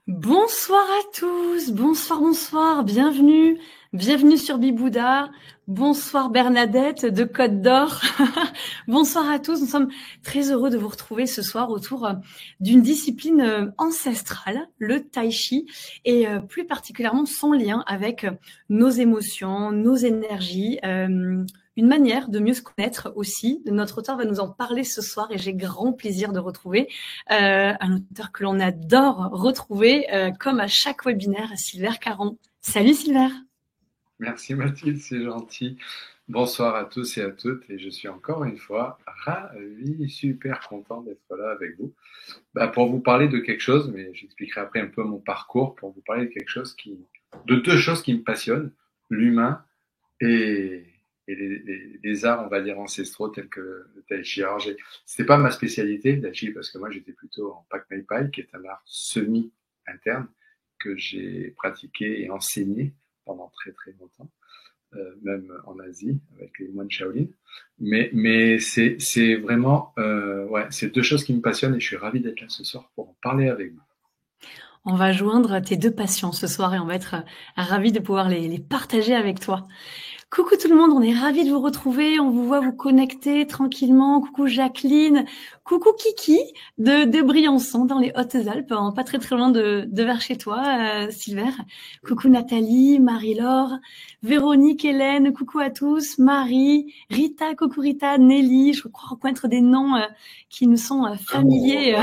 Bonsoir à tous, bonsoir, bienvenue sur Bibouda, bonsoir Bernadette de Côte d'Or, bonsoir à tous, nous sommes très heureux de vous retrouver ce soir autour d'une discipline ancestrale, le Tai Chi, et plus particulièrement son lien avec nos émotions, nos énergies, une manière de mieux se connaître aussi. Notre auteur va nous en parler ce soir et j'ai grand plaisir de retrouver un auteur que l'on adore retrouver, comme à chaque webinaire, Silver Caron. Salut Silver. Merci Mathilde, c'est gentil. Bonsoir à tous et à toutes, et je suis encore une fois ravi, super content d'être là avec vous. Pour vous parler de quelque chose, mais j'expliquerai après un peu mon parcours, pour vous parler de quelque chose de deux choses qui me passionnent, l'humain et les arts, on va dire, ancestraux tels que le Tai Chi. Alors, c'était pas ma spécialité, le Tai Chi, parce que moi j'étais plutôt en Pak Mai Pai, qui est un art semi-interne que j'ai pratiqué et enseigné pendant très très longtemps, même en Asie avec les moines Shaolin. Mais c'est vraiment c'est deux choses qui me passionnent et je suis ravi d'être là ce soir pour en parler avec vous. On va joindre tes deux passions ce soir et on va être ravis de pouvoir les partager avec toi. Coucou tout le monde, on est ravis de vous retrouver, on vous voit vous connecter tranquillement. Coucou Jacqueline, coucou Kiki de Briançon dans les Hautes-Alpes, hein, pas très loin de vers chez toi, Silver. Coucou Nathalie, Marie-Laure, Véronique, Hélène, coucou à tous, Marie, Rita, coucou Rita, Nelly, je crois reconnaître des noms qui nous sont familiers.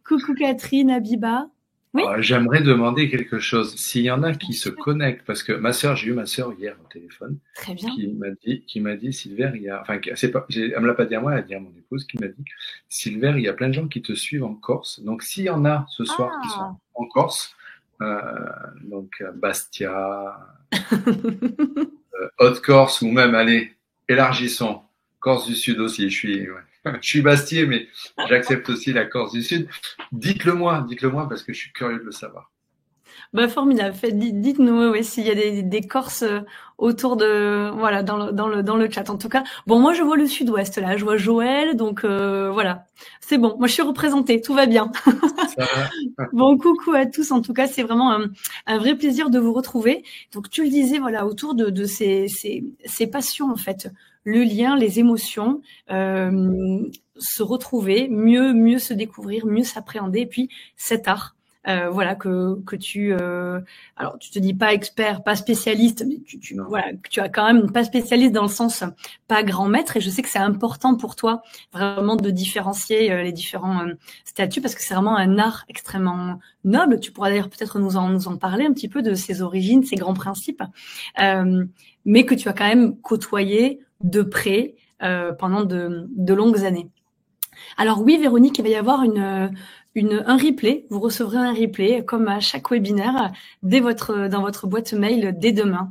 Coucou Catherine, Abiba. Oui. J'aimerais demander quelque chose. S'il y en a qui se connectent, parce que j'ai eu ma sœur hier au téléphone, très bien, qui m'a dit, Silver, elle me l'a pas dit à moi, elle a dit à mon épouse, qui m'a dit, Silver, il y a plein de gens qui te suivent en Corse. Donc, s'il y en a ce soir qui sont en Corse, donc Bastia, Haute-Corse, ou même, allez, élargissons, Corse du Sud aussi, je suis Bastier, mais j'accepte aussi la Corse du Sud. Dites-le moi, parce que je suis curieux de le savoir. Formidable. Dites-nous s'il y a des Corses autour de, voilà, dans le chat. En tout cas, bon, moi je vois le Sud-Ouest là, je vois Joël, donc voilà, c'est bon. Moi je suis représentée, tout va bien. Ça va. Bon, coucou à tous. En tout cas, c'est vraiment un vrai plaisir de vous retrouver. Donc tu le disais, voilà, autour de ces passions en fait, le lien, les émotions, se retrouver, mieux se découvrir, mieux s'appréhender, et puis cet art. Voilà que tu alors tu te dis pas expert, pas spécialiste, mais tu as quand même pas spécialiste dans le sens pas grand maître, et je sais que c'est important pour toi vraiment de différencier les différents statuts, parce que c'est vraiment un art extrêmement noble. Tu pourras d'ailleurs peut-être nous en parler un petit peu de ses origines, ses grands principes, mais que tu as quand même côtoyé de près pendant de longues années. Alors oui, Véronique, il va y avoir un replay. Vous recevrez un replay, comme à chaque webinaire, dans votre boîte mail dès demain.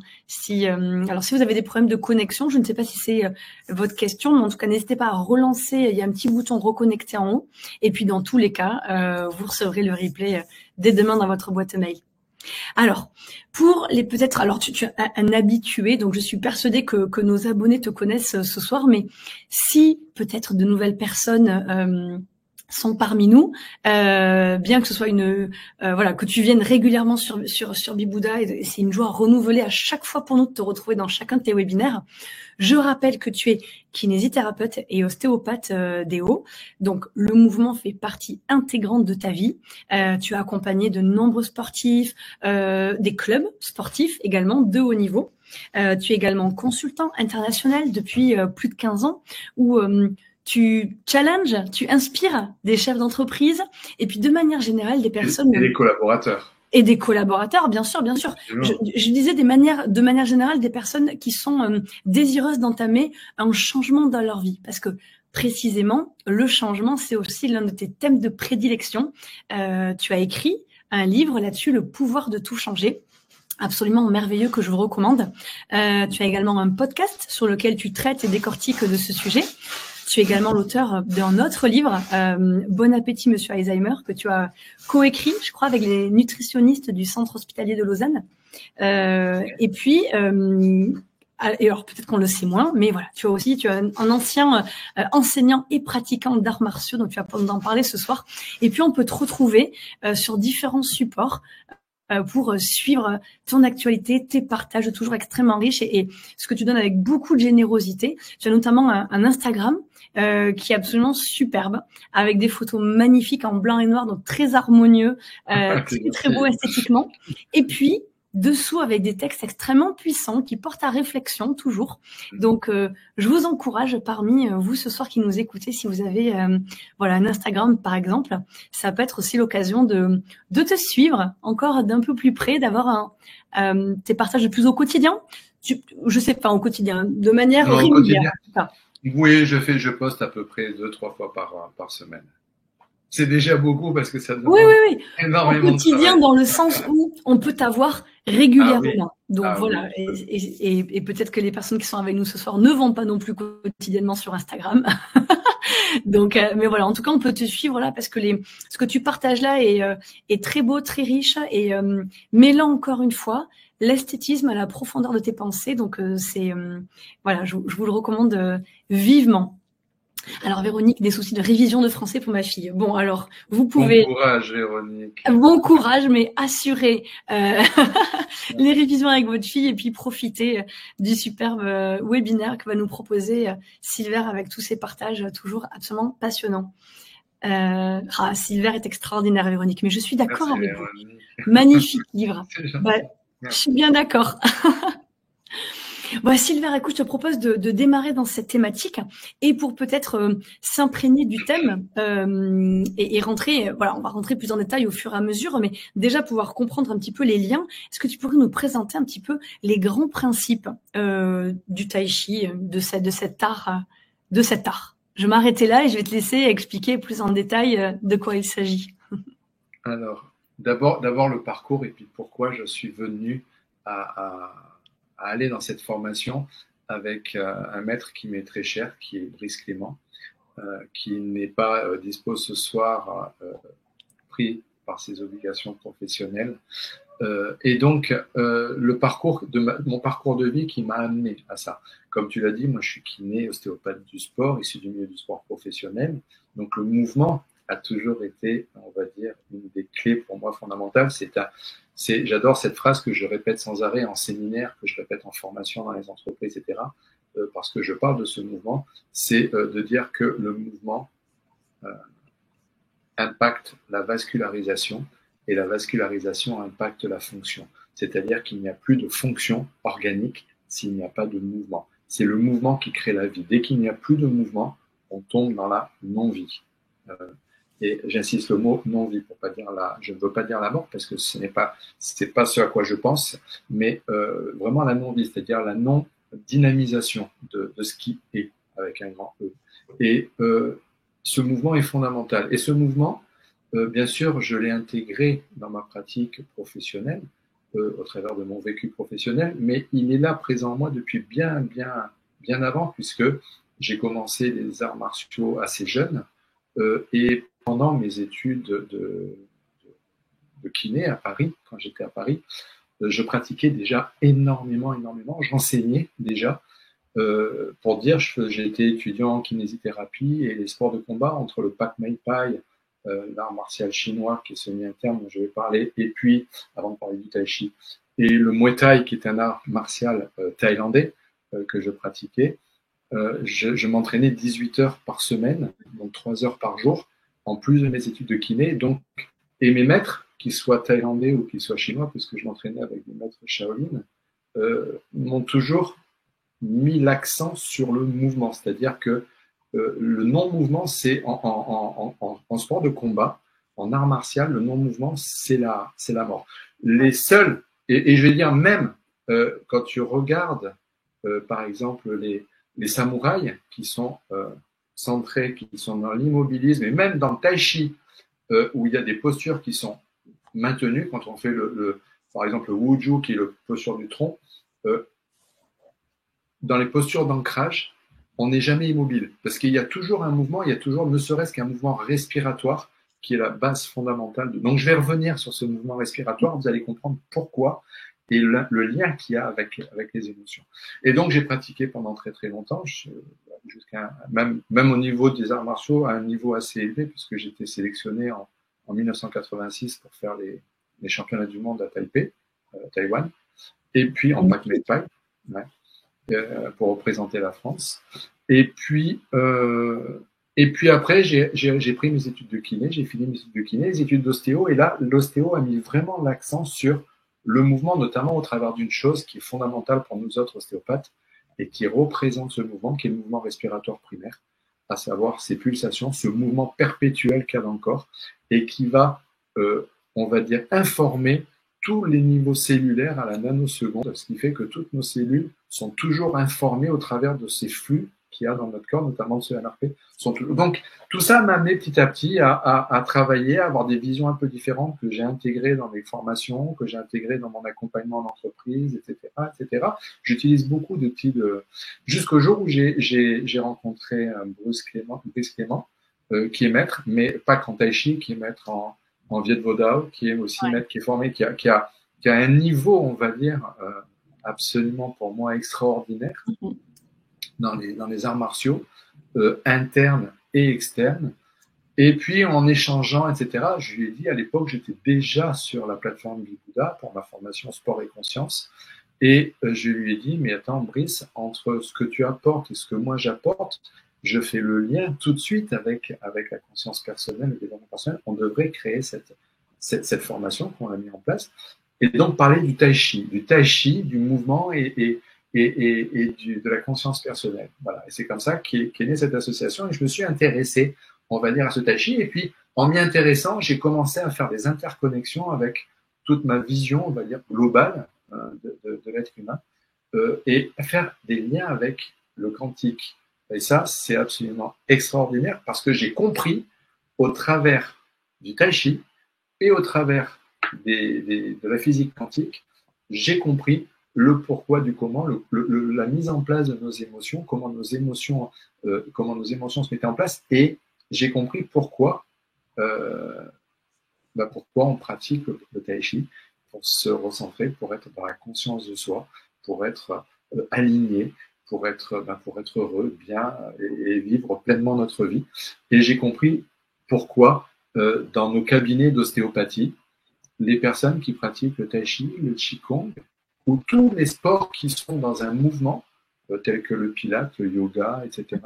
Alors, si vous avez des problèmes de connexion, je ne sais pas si c'est votre question, mais en tout cas, n'hésitez pas à relancer. Il y a un petit bouton reconnecter en haut. Et puis, dans tous les cas, vous recevrez le replay dès demain dans votre boîte mail. Alors, alors tu es un habitué, donc je suis persuadée que nos abonnés te connaissent ce soir, mais si peut-être de nouvelles personnes sont parmi nous, bien que ce soit que tu viennes régulièrement sur Bibouda, et c'est une joie renouvelée à chaque fois pour nous de te retrouver dans chacun de tes webinaires. Je rappelle que tu es kinésithérapeute et ostéopathe des hauts, donc le mouvement fait partie intégrante de ta vie. Tu as accompagné de nombreux sportifs, des clubs sportifs également de haut niveau. Tu es également consultant international depuis plus de 15 ans, où tu challenges, tu inspires des chefs d'entreprise, et puis de manière générale des personnes... Et des collaborateurs. Et des collaborateurs, bien sûr. Je disais de manière générale des personnes qui sont désireuses d'entamer un changement dans leur vie, parce que précisément, le changement, c'est aussi l'un de tes thèmes de prédilection. Tu as écrit un livre là-dessus, Le pouvoir de tout changer, absolument merveilleux, que je vous recommande. Tu as également un podcast sur lequel tu traites et décortiques de ce sujet. Tu es également l'auteur d'un autre livre, Bon appétit, Monsieur Alzheimer, que tu as coécrit, je crois, avec les nutritionnistes du Centre hospitalier de Lausanne. Et puis, et alors peut-être qu'on le sait moins, mais voilà, tu as un ancien enseignant et pratiquant d'arts martiaux, donc tu vas pouvoir nous en parler ce soir. Et puis on peut te retrouver sur différents supports pour suivre ton actualité, tes partages toujours extrêmement riches et ce que tu donnes avec beaucoup de générosité. Tu as notamment un Instagram qui est absolument superbe, avec des photos magnifiques en blanc et noir, donc très harmonieux, très beau esthétiquement. Et puis, dessous, avec des textes extrêmement puissants qui portent à réflexion toujours. Donc, je vous encourage parmi vous ce soir qui nous écoutez, si vous avez voilà un Instagram par exemple, ça peut être aussi l'occasion de te suivre encore d'un peu plus près, d'avoir tes partages plus au quotidien. Je sais pas au quotidien, de manière régulière. Oui, je poste à peu près 2-3 fois par semaine. C'est déjà beaucoup parce que ça demande énormément au quotidien dans le sens où on peut t'avoir régulièrement. Donc voilà, et peut-être que les personnes qui sont avec nous ce soir ne vont pas non plus quotidiennement sur Instagram. Donc, mais voilà, en tout cas, on peut te suivre là parce que ce que tu partages là est très beau, très riche et mêlant encore une fois l'esthétisme à la profondeur de tes pensées. Donc voilà, je vous le recommande vivement. Alors Véronique, des soucis de révision de français pour ma fille. Bon, alors vous pouvez. Bon courage Véronique. Bon courage, mais assurez les révisions avec votre fille et puis profitez du superbe webinaire que va nous proposer Silver avec tous ses partages toujours absolument passionnants. Silver est extraordinaire Véronique, mais je suis d'accord avec vous. Magnifique livre. Je suis bien d'accord. Bon, Silver, écoute, je te propose de démarrer dans cette thématique et pour peut-être s'imprégner du thème et rentrer, voilà, on va rentrer plus en détail au fur et à mesure, mais déjà pouvoir comprendre un petit peu les liens. Est-ce que tu pourrais nous présenter un petit peu les grands principes du tai chi, de cet art? Je vais m'arrêter là et je vais te laisser expliquer plus en détail de quoi il s'agit. Alors, d'abord le parcours et puis pourquoi je suis venu à aller dans cette formation avec un maître qui m'est très cher, qui est Brice Clément, qui n'est pas dispo ce soir, pris par ses obligations professionnelles. Et donc, mon parcours de vie qui m'a amené à ça. Comme tu l'as dit, moi je suis kiné, ostéopathe du sport, issu du milieu du sport professionnel. Donc le mouvement a toujours été, on va dire, une des clés pour moi fondamentales. J'adore cette phrase que je répète sans arrêt en séminaire, que je répète en formation dans les entreprises, etc. Parce que je parle de ce mouvement, c'est de dire que le mouvement impacte la vascularisation et la vascularisation impacte la fonction. C'est-à-dire qu'il n'y a plus de fonction organique s'il n'y a pas de mouvement. C'est le mouvement qui crée la vie. Dès qu'il n'y a plus de mouvement, on tombe dans la non-vie. Et j'insiste le mot non-vie pour pas dire je ne veux pas dire la mort parce que c'est pas ce à quoi je pense, mais vraiment la non-vie, c'est-à-dire la non-dynamisation de ce qui est avec un grand E. Et ce mouvement est fondamental. Et ce mouvement, bien sûr, je l'ai intégré dans ma pratique professionnelle au travers de mon vécu professionnel, mais il est là présent en moi depuis bien avant, puisque j'ai commencé les arts martiaux assez jeune et pendant mes études de kiné à Paris, quand j'étais à Paris, je pratiquais déjà énormément. J'enseignais déjà. Pour dire, j'ai été étudiant en kinésithérapie et les sports de combat entre le Pak Mei Pai, l'art martial chinois qui est semi-interne dont je vais parler, et puis, avant de parler du tai chi, et le Muay Thai qui est un art martial thaïlandais que je pratiquais. Je m'entraînais 18 heures par semaine, donc 3 heures par jour, en plus de mes études de kiné. Donc, et mes maîtres, qu'ils soient thaïlandais ou qu'ils soient chinois, puisque je m'entraînais avec des maîtres Shaolin, m'ont toujours mis l'accent sur le mouvement. C'est-à-dire que le non-mouvement, c'est en sport de combat, en art martial, le non-mouvement, c'est la mort. Les seuls, et je vais dire même, quand tu regardes, par exemple, les samouraïs qui sont centrés, qui sont dans l'immobilisme, et même dans le tai chi, où il y a des postures qui sont maintenues, quand on fait par exemple le Wuju, qui est la posture du tronc, dans les postures d'ancrage, on n'est jamais immobile, parce qu'il y a toujours un mouvement, il y a toujours ne serait-ce qu'un mouvement respiratoire qui est la base fondamentale. Donc je vais revenir sur ce mouvement respiratoire, vous allez comprendre pourquoi et le lien qu'il y a avec les émotions. Et donc, j'ai pratiqué pendant très très longtemps, jusqu'à même au niveau des arts martiaux, à un niveau assez élevé, puisque j'étais sélectionné en 1986 pour faire les championnats du monde à Taipei, Taïwan, et puis en Pac Muay Thai, ouais, pour représenter la France. Et puis après, j'ai pris mes études de kiné, j'ai fini mes études de kiné, les études d'ostéo, et là, l'ostéo a mis vraiment l'accent sur le mouvement, notamment au travers d'une chose qui est fondamentale pour nous autres ostéopathes et qui représente ce mouvement, qui est le mouvement respiratoire primaire, à savoir ces pulsations, ce mouvement perpétuel qu'il y a dans le corps et qui va, on va dire, informer tous les niveaux cellulaires à la nanoseconde, ce qui fait que toutes nos cellules sont toujours informées au travers de ces flux qu'il y a dans notre corps, notamment ce NRP. Donc, tout ça m'a amené petit à petit à travailler, à avoir des visions un peu différentes que j'ai intégrées dans mes formations, que j'ai intégrées dans mon accompagnement d'entreprise, etc., etc. J'utilise beaucoup d'outils jusqu'au jour où j'ai rencontré Brice Clément, qui est maître, mais pas qu'en tai chi, qui est maître en Viet Vo Dao, qui est aussi maître, qui est formé, qui a un niveau, on va dire, absolument pour moi extraordinaire dans les arts martiaux, internes et externes. Et puis, en échangeant, etc., je lui ai dit, à l'époque, j'étais déjà sur la plateforme Bibuda pour ma formation sport et conscience. Et je lui ai dit, mais attends, Brice, entre ce que tu apportes et ce que moi j'apporte, je fais le lien tout de suite avec la conscience personnelle, le développement personnel. On devrait créer cette formation qu'on a mis en place. Et donc, parler du tai chi, du mouvement et de la conscience personnelle. Voilà. Et c'est comme ça qu'est née cette association. Et je me suis intéressé, on va dire, à ce tai chi. Et puis, en m'y intéressant, j'ai commencé à faire des interconnexions avec toute ma vision, on va dire, globale de l'être humain, et à faire des liens avec le quantique. Et ça, c'est absolument extraordinaire parce que j'ai compris au travers du tai chi et au travers de la physique quantique, j'ai compris le pourquoi du comment, la mise en place de nos émotions, comment nos émotions se mettaient en place, et j'ai compris pourquoi on pratique le tai chi, pour se recentrer, pour être dans la conscience de soi, pour être aligné, pour être heureux, bien, et vivre pleinement notre vie. Et j'ai compris pourquoi dans nos cabinets d'ostéopathie, les personnes qui pratiquent le tai chi, le qigong, ou tous les sports qui sont dans un mouvement, tels que le pilate, le yoga, etc.,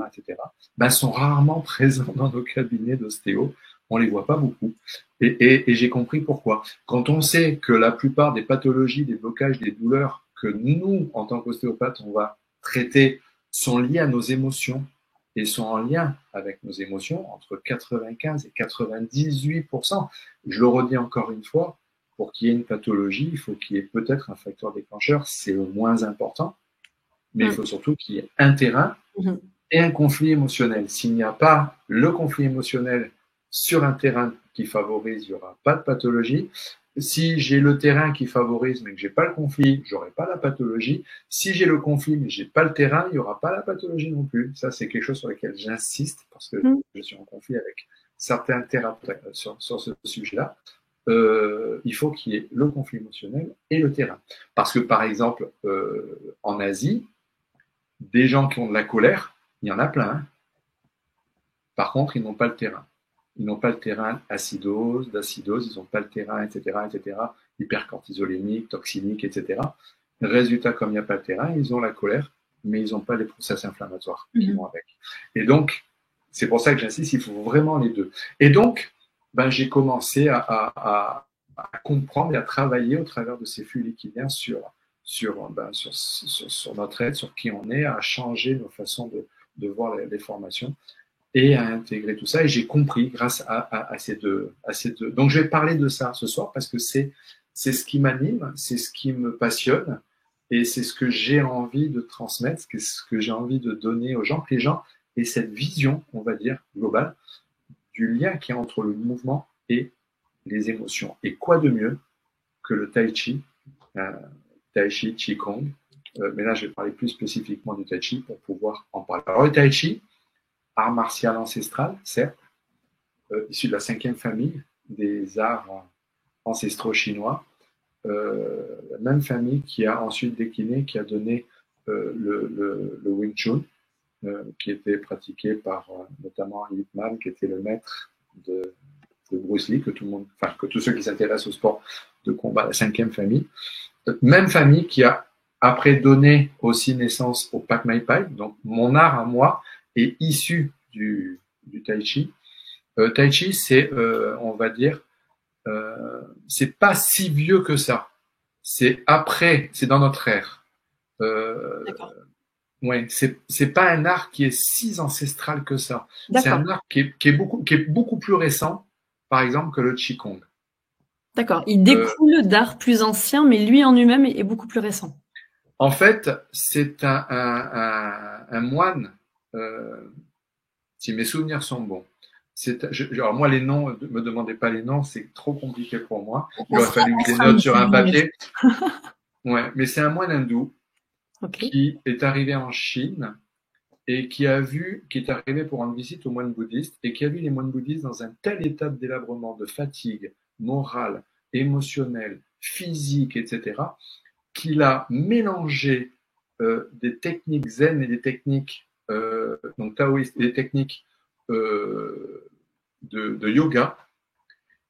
sont rarement présents dans nos cabinets d'ostéo. On les voit pas beaucoup. Et j'ai compris pourquoi. Quand on sait que la plupart des pathologies, des blocages, des douleurs que nous, en tant qu'ostéopathes, on va traiter, sont liées à nos émotions et sont en lien avec nos émotions, entre 95 et 98%. Je le redis encore une fois, pour qu'il y ait une pathologie, il faut qu'il y ait peut-être un facteur déclencheur, c'est le moins important, mais il faut surtout qu'il y ait un terrain et un conflit émotionnel. S'il n'y a pas le conflit émotionnel sur un terrain qui favorise, il n'y aura pas de pathologie. Si j'ai le terrain qui favorise mais que j'ai pas le conflit, j'aurai pas la pathologie. Si j'ai le conflit mais j'ai pas le terrain, il y aura pas la pathologie non plus. Ça, c'est quelque chose sur lequel j'insiste parce que je suis en conflit avec certains thérapeutes sur ce sujet-là. Il faut qu'il y ait le conflit émotionnel et le terrain. Parce que, par exemple, en Asie, des gens qui ont de la colère, il y en a plein. Hein. Par contre, ils n'ont pas le terrain. Ils n'ont pas le terrain d'acidose, ils n'ont pas le terrain, etc., hypercortisolémique, toxinique, etc. Résultat, comme il n'y a pas de terrain, ils ont la colère, mais ils n'ont pas les processus inflammatoires qui vont avec. Et donc, c'est pour ça que j'insiste, il faut vraiment les deux. Et donc, j'ai commencé à comprendre et à travailler au travers de ces flux liquidiens sur notre être, sur qui on est, à changer nos façons de voir les formations et à intégrer tout ça. Et j'ai compris grâce à ces deux. Donc, je vais parler de ça ce soir parce que c'est ce qui m'anime, c'est ce qui me passionne et c'est ce que j'ai envie de transmettre, c'est ce que j'ai envie de donner aux gens, que les gens aient cette vision, on va dire, globale du lien qu'il y a entre le mouvement et les émotions. Et quoi de mieux que le tai chi, qigong, mais là je vais parler plus spécifiquement du tai chi pour pouvoir en parler. Alors le tai chi, art martial ancestral, certes, issu de la 5e famille des arts ancestraux chinois, la même famille qui a ensuite décliné, qui a donné le Wing Chun, qui était pratiqué par notamment Ip Man, qui était le maître de Bruce Lee, que tous ceux qui s'intéressent au sport de combat, la cinquième famille. Même famille qui a après donné aussi naissance au Pak Mai Pai. Donc mon art à moi est issu du Tai Chi. Tai Chi, c'est, on va dire, c'est pas si vieux que ça. C'est après, c'est dans notre ère. D'accord. Ouais, c'est pas un art qui est si ancestral que ça. C'est D'accord. un art qui est beaucoup plus récent, par exemple, que le Qigong. D'accord. Il découle d'art plus ancien, mais lui en lui-même est beaucoup plus récent. En fait, c'est un moine, si mes souvenirs sont bons. Alors moi, les noms, ne me demandez pas les noms, c'est trop compliqué pour moi. Il aurait fallu que je les note sur un papier. Ouais, mais c'est un moine hindou qui est arrivé en Chine et qui est arrivé pour rendre visite aux moines bouddhistes et qui a vu les moines bouddhistes dans un tel état de délabrement, de fatigue morale, émotionnelle, physique, etc., qu'il a mélangé des techniques zen et des techniques donc taoïstes, des techniques de yoga,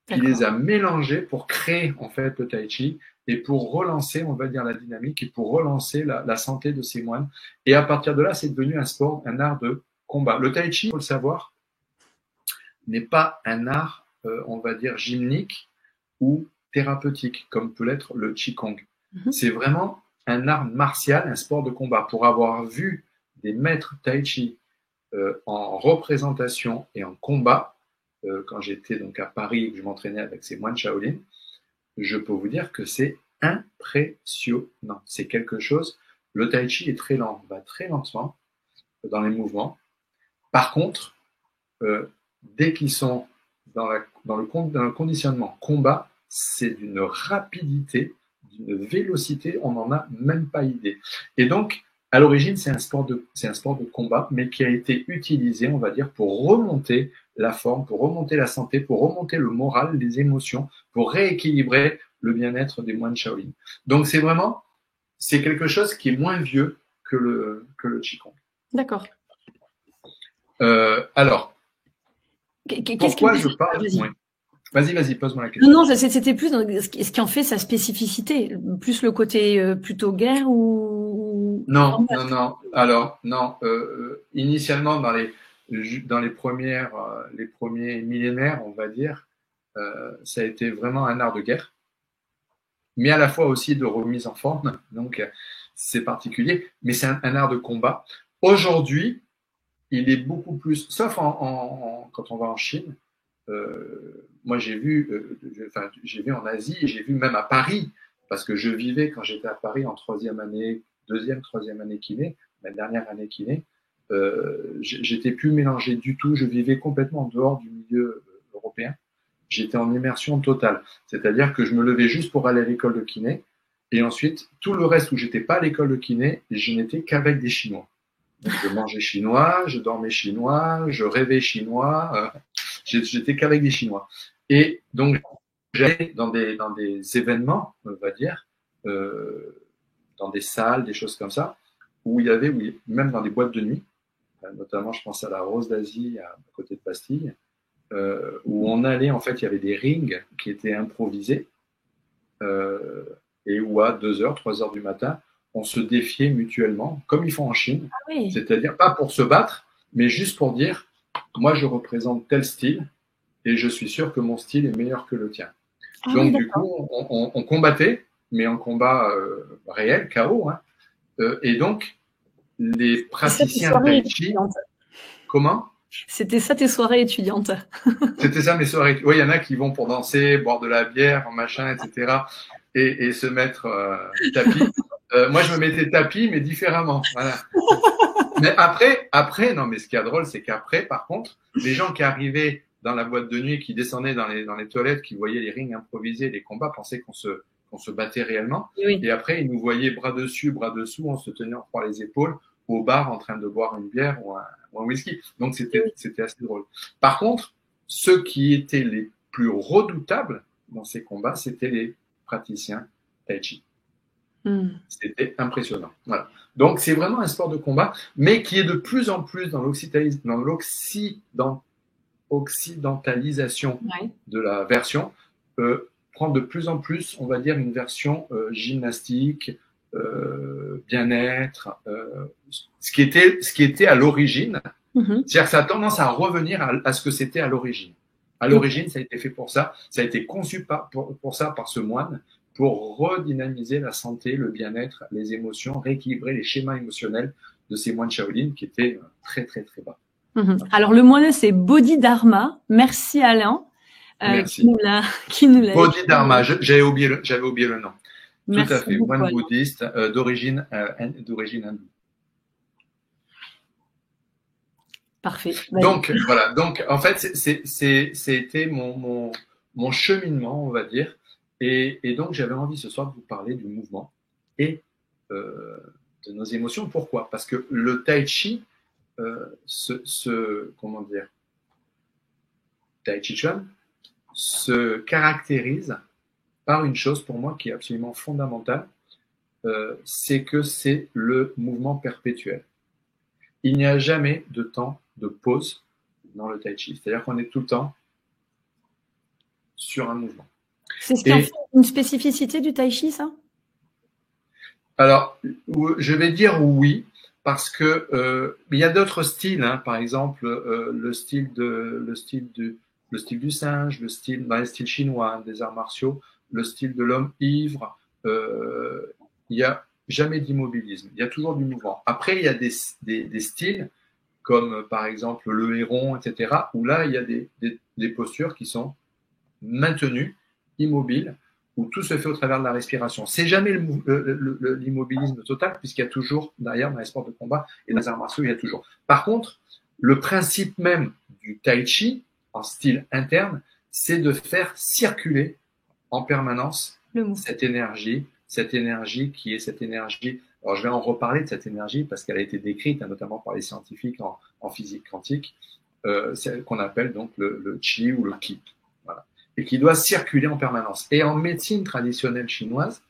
qui les a mélangées pour créer en fait le tai chi et pour relancer, on va dire, la dynamique et pour relancer la santé de ces moines. Et à partir de là, c'est devenu un sport, un art de combat. Le tai chi, il faut le savoir, n'est pas un art, on va dire, gymnique ou thérapeutique, comme peut l'être le qigong. C'est vraiment un art martial, un sport de combat. Pour avoir vu des maîtres tai chi en représentation et en combat, quand j'étais donc à Paris et que je m'entraînais avec ces moines Shaolin, je peux vous dire que c'est impressionnant. C'est quelque chose. Le tai chi est très lent, va très lentement dans les mouvements. Par contre, dès qu'ils sont dans le conditionnement combat, c'est d'une rapidité, d'une vélocité, on n'en a même pas idée. Et donc, à l'origine, c'est un sport de combat, mais qui a été utilisé, on va dire, pour remonter la forme, pour remonter la santé, pour remonter le moral, les émotions, pour rééquilibrer le bien-être des moines Shaolin. Donc, c'est quelque chose qui est moins vieux que le Qigong. D'accord. Alors, pourquoi je parle? Vas-y, pose-moi la question. Non, c'était plus ce qui en fait sa spécificité, plus le côté plutôt guerre ou... Non. Alors, non. Initialement, dans les premiers millénaires, on va dire, ça a été vraiment un art de guerre, mais à la fois aussi de remise en forme. Donc, c'est particulier, mais c'est un art de combat. Aujourd'hui, il est beaucoup plus, sauf quand on va en Chine. Moi, j'ai vu en Asie, et j'ai vu même à Paris, parce que je vivais quand j'étais à Paris en troisième année kiné, ma dernière année kiné, j'étais plus mélangé du tout, je vivais complètement en dehors du milieu européen. J'étais en immersion totale, c'est-à-dire que je me levais juste pour aller à l'école de kiné, et ensuite, tout le reste où j'étais pas à l'école de kiné, je n'étais qu'avec des Chinois. Donc, je mangeais chinois, je dormais chinois, je rêvais chinois, j'étais qu'avec des Chinois. Et donc, j'allais dans des événements, on va dire, dans des salles, des choses comme ça, où il y avait, même dans des boîtes de nuit, notamment je pense à la Rose d'Asie, à côté de Bastille, où on allait, en fait, il y avait des rings qui étaient improvisés, et où à 2h, 3h du matin, on se défiait mutuellement, comme ils font en Chine, c'est-à-dire pas pour se battre, mais juste pour dire, moi je représente tel style, et je suis sûr que mon style est meilleur que le tien. Donc du coup, on combattait, mais en combat réel, KO. Hein. Et donc, les praticiens tai chi... Comment ? C'était ça tes soirées étudiantes. C'était ça mes soirées. Oui, il y en a qui vont pour danser, boire de la bière, machin, etc. Et se mettre tapis. Moi, je me mettais tapis, mais différemment. Voilà. Mais après, non, mais ce qui est drôle, c'est qu'après, par contre, les gens qui arrivaient dans la boîte de nuit, qui descendaient dans les toilettes, qui voyaient les rings improvisés, les combats, pensaient qu'on se battait réellement. Oui. Et après, ils nous voyaient bras dessus, bras dessous, on se tenait en croix les épaules, au bar, en train de boire une bière ou un whisky. Donc, c'était assez drôle. Par contre, ceux qui étaient les plus redoutables dans ces combats, c'était les praticiens tai chi. Hmm. C'était impressionnant. Voilà. Donc, c'est vraiment un sport de combat, mais qui est de plus en plus dans l'occidentalisation Ouais. de la version, prend de plus en plus, on va dire, une version gymnastique, bien-être, ce qui était à l'origine. C'est-à-dire que ça a tendance à revenir à ce que c'était à l'origine. À l'origine, ça a été fait pour ça. Ça a été conçu pour ça par ce moine, pour redynamiser la santé, le bien-être, les émotions, rééquilibrer les schémas émotionnels de ces moines Shaolin qui étaient très, très, très bas. Alors, le moine, c'est Bodhidharma. Merci Alain. Merci. Qui nous l'a Bodhidharma, j'avais oublié le nom. Merci tout à fait, beaucoup, moine Alain. bouddhiste d'origine hindoue. Parfait. Donc, voilà. Donc, en fait, c'était mon cheminement, on va dire. Et donc, j'avais envie ce soir de vous parler du mouvement et de nos émotions. Pourquoi? Parce que le tai chi, comment dire, Tai Chi Chuan se caractérise par une chose pour moi qui est absolument fondamentale, c'est que c'est le mouvement perpétuel. Il n'y a jamais de temps de pause dans le Tai Chi. C'est-à-dire qu'on est tout le temps sur un mouvement. C'est ce qui en fait une spécificité du Tai Chi, ça? Alors, je vais dire oui, parce que il y a d'autres styles, hein, par exemple le style du singe, dans les styles chinois, des arts martiaux, le style de l'homme ivre. Il n'y a jamais d'immobilisme, il y a toujours du mouvement. Après, il y a des styles comme par exemple le héron, etc., où là, il y a des postures qui sont maintenues, immobiles, où tout se fait au travers de la respiration. C'est jamais l'immobilisme total, puisqu'il y a toujours, derrière, dans les sports de combat et dans les arts martiaux, il y a toujours. Par contre, le principe même du tai chi, en style interne, c'est de faire circuler en permanence cette énergie qui est cette énergie. Alors, je vais en reparler de cette énergie parce qu'elle a été décrite, hein, notamment par les scientifiques en physique quantique, celle qu'on appelle donc le chi ou le ki. Voilà. Et qui doit circuler en permanence. Et en médecine traditionnelle chinoise,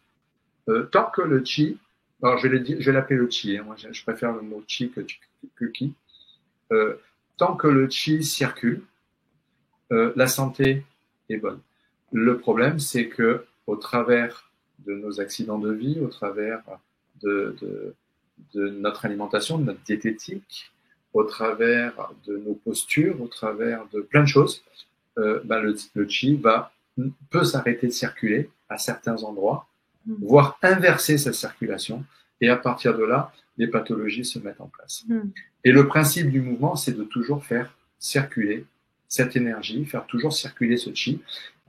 tant que le chi, alors je vais l'appeler le chi, hein, moi je préfère le mot chi que ki, tant que le chi circule, la santé est bonne. Le problème, c'est que au travers de nos accidents de vie, au travers de notre alimentation, de notre diététique, au travers de nos postures, au travers de plein de choses, le chi peut s'arrêter de circuler à certains endroits, voire inverser sa circulation, et à partir de là, les pathologies se mettent en place. Et le principe du mouvement, c'est de toujours faire circuler cette énergie, faire toujours circuler ce chi.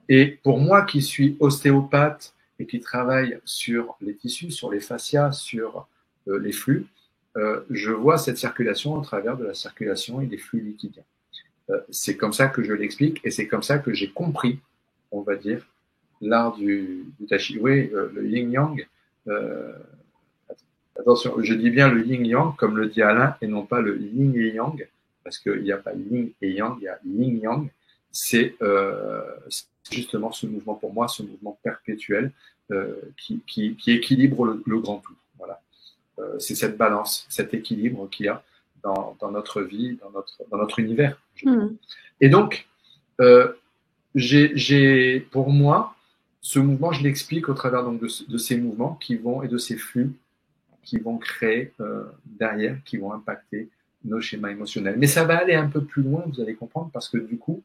Et pour moi qui suis ostéopathe et qui travaille sur les tissus, sur les fascias, sur les flux, je vois cette circulation au travers de la circulation et des flux liquidiens. C'est comme ça que je l'explique et c'est comme ça que j'ai compris, on va dire, l'art du tai chi. Oui, le yin-yang. Attention, je dis bien le yin-yang comme le dit Alain et non pas le yin et yang, parce qu'il n'y a pas yin et yang, il y a yin-yang. C'est justement ce mouvement pour moi, ce mouvement perpétuel qui équilibre le grand tout. Voilà. C'est cette balance, cet équilibre qu'il y a dans notre vie, dans notre univers. Et donc, pour moi, ce mouvement, je l'explique au travers donc, de ces mouvements et de ces flux qui vont créer derrière, qui vont impacter nos schémas émotionnels. Mais ça va aller un peu plus loin, vous allez comprendre, parce que du coup,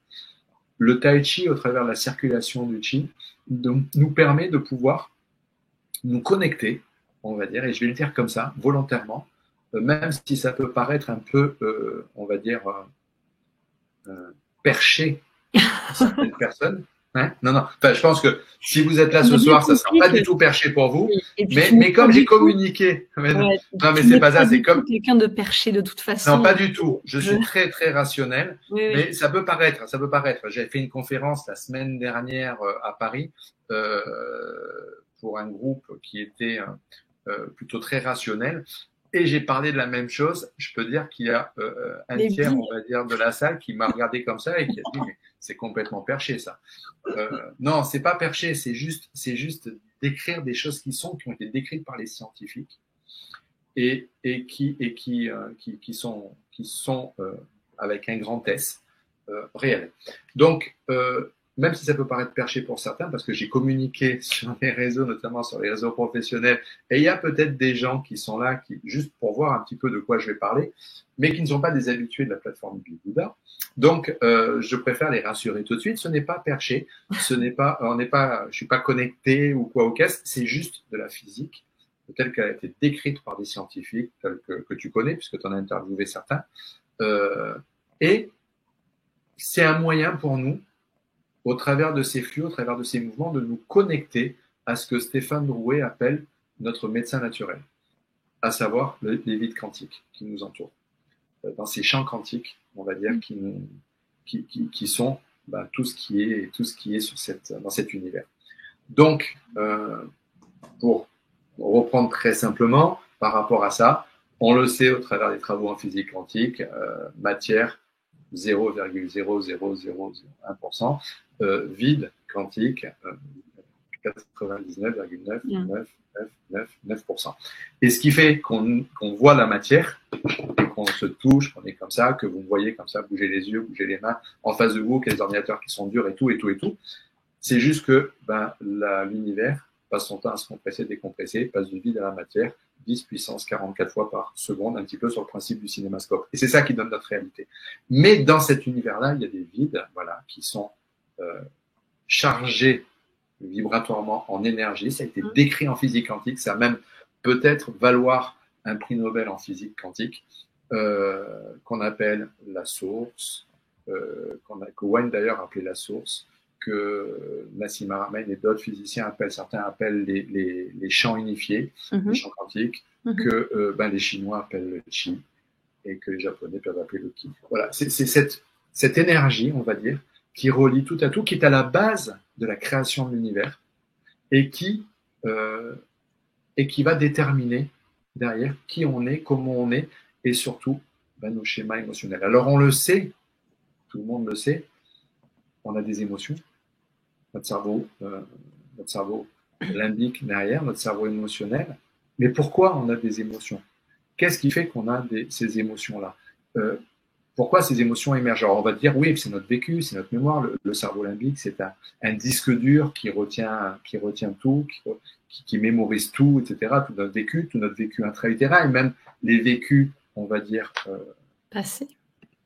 le tai chi, au travers de la circulation du chi, nous permet de pouvoir nous connecter, on va dire, et je vais le dire comme ça, volontairement, même si ça peut paraître un peu, on va dire, perché pour certaines personnes. Hein, non. Enfin, je pense que si vous êtes là ce soir, ça ne sera pas du tout perché pour vous. Mais comme j'ai communiqué, non, mais c'est pas ça. C'est comme quelqu'un de perché de toute façon. Non, pas du tout. Je suis très très rationnel, mais ça peut paraître. J'ai fait une conférence la semaine dernière à Paris pour un groupe qui était plutôt très rationnel. Et j'ai parlé de la même chose. Je peux dire qu'il y a un tiers, on va dire, de la salle qui m'a regardé comme ça et qui a dit mais c'est complètement perché ça. Non, c'est pas perché, c'est juste décrire des choses qui ont été décrites par les scientifiques et qui sont avec un grand S réels. Donc même si ça peut paraître perché pour certains, parce que j'ai communiqué sur les réseaux, notamment sur les réseaux professionnels, et il y a peut-être des gens qui sont là, juste pour voir un petit peu de quoi je vais parler, mais qui ne sont pas des habitués de la plateforme du Bouddha. Donc, je préfère les rassurer tout de suite. Ce n'est pas perché, je suis pas connecté ou quoi au caisse. C'est juste de la physique telle qu'elle a été décrite par des scientifiques, tels que tu connais, puisque tu en as interviewé certains. Et c'est un moyen pour nous, au travers de ces flux, au travers de ces mouvements, de nous connecter à ce que Stéphane Drouet appelle notre médecin naturel, à savoir les vides quantiques qui nous entourent. Dans ces champs quantiques, on va dire, qui sont tout ce qui est dans cet univers. Donc, pour reprendre très simplement par rapport à ça, on le sait au travers des travaux en physique quantique, matière 0,00001%, vide quantique 99,99999%. Et ce qui fait qu'on voit la matière, et qu'on se touche, qu'on est comme ça, que vous me voyez comme ça, bouger les yeux, bouger les mains, en face de vous, qu'il y a des ordinateurs qui sont durs et tout, c'est juste que l'univers passe son temps à se compresser, décompresser, passe du vide à la matière, 10 puissance 44 fois par seconde, un petit peu sur le principe du cinémascope. Et c'est ça qui donne notre réalité. Mais dans cet univers-là, il y a des vides, qui sont chargés vibratoirement en énergie. Ça a été décrit en physique quantique. Ça va même peut-être valoir un prix Nobel en physique quantique, qu'on appelle la source, que Wayne d'ailleurs appelait la source, que Nassim Haramein et d'autres physiciens certains appellent les champs unifiés, les champs quantiques, que les Chinois appellent le Qi et que les Japonais peuvent appeler le Ki. Voilà, c'est cette énergie, on va dire, qui relie tout à tout, qui est à la base de la création de l'univers et qui va déterminer derrière qui on est, comment on est et surtout nos schémas émotionnels. Alors on le sait, tout le monde le sait, on a des émotions. Notre cerveau limbique derrière, notre cerveau émotionnel. Mais pourquoi on a des émotions? Qu'est-ce qui fait qu'on a ces émotions-là? Pourquoi ces émotions émergent? Alors on va dire oui, c'est notre vécu, c'est notre mémoire. Le cerveau limbique, c'est un disque dur qui retient tout, qui mémorise tout, etc. Tout notre vécu intra-utérin et même les vécus, on va dire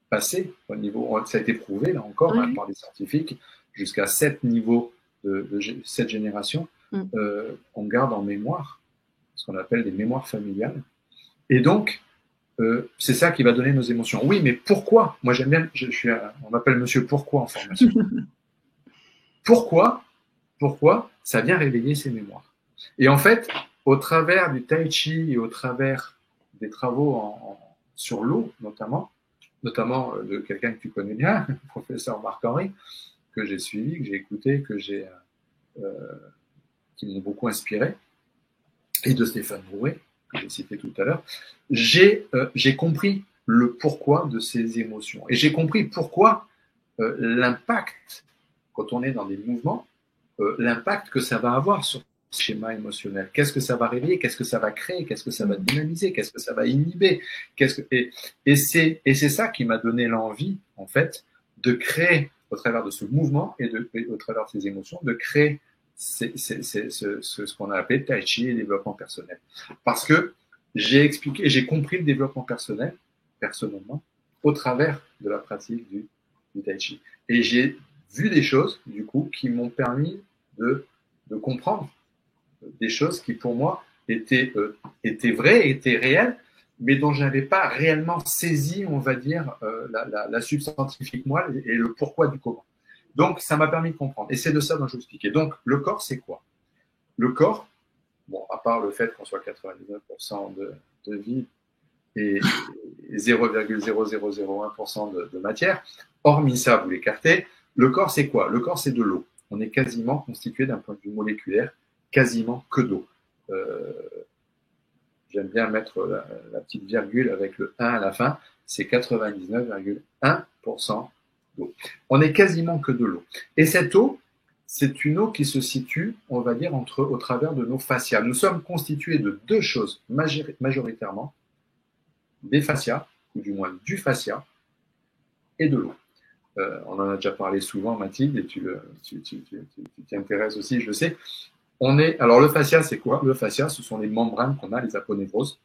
passés au niveau. Ça a été prouvé là encore par les scientifiques. Jusqu'à 7 niveaux de 7 générations, on garde en mémoire ce qu'on appelle des mémoires familiales. Et donc, c'est ça qui va donner nos émotions. Oui, mais pourquoi? Moi, j'aime bien, on m'appelle Monsieur Pourquoi en formation. Pourquoi ça vient réveiller ces mémoires? Et en fait, au travers du Tai Chi et au travers des travaux sur l'eau, notamment de quelqu'un que tu connais bien, le professeur Marc-Henri, que j'ai suivi, que j'ai écouté, qui m'ont beaucoup inspiré, et de Stéphane Drouet, que j'ai cité tout à l'heure, j'ai compris le pourquoi de ces émotions. Et j'ai compris pourquoi l'impact, quand on est dans des mouvements, l'impact que ça va avoir sur ce schéma émotionnel. Qu'est-ce que ça va réveiller? Qu'est-ce que ça va créer? Qu'est-ce que ça va dynamiser? Qu'est-ce que ça va inhiber? Et c'est ça qui m'a donné l'envie, en fait, de créer au travers de ce mouvement et au travers de ces émotions, de créer ce qu'on a appelé Tai Chi et développement personnel. Parce que j'ai compris le développement personnel, personnellement, au travers de la pratique du Tai Chi. Et j'ai vu des choses, du coup, qui m'ont permis de comprendre des choses qui, pour moi, étaient vraies, étaient réelles, mais dont je n'avais pas réellement saisi, on va dire, la substantifique moelle et le pourquoi du comment. Donc, ça m'a permis de comprendre. Et c'est de ça dont je vous expliquais. Donc, le corps, c'est quoi? Le corps, bon, à part le fait qu'on soit 99% de vie et 0,0001% de matière, hormis ça, vous l'écartez, le corps, c'est quoi? Le corps, c'est de l'eau. On est quasiment constitué d'un point de vue moléculaire, quasiment que d'eau. j'aime bien mettre la petite virgule avec le 1 à la fin, c'est 99,1% d'eau. On n'est quasiment que de l'eau. Et cette eau, c'est une eau qui se situe, on va dire, au travers de nos fascias. Nous sommes constitués de deux choses majoritairement, des fascias, ou du moins du fascia, et de l'eau. On en a déjà parlé souvent, Mathilde, et tu t'y intéresses aussi, je le sais. Alors le fascia, c'est quoi? Le fascia, ce sont les membranes qu'on a, les aponévroses.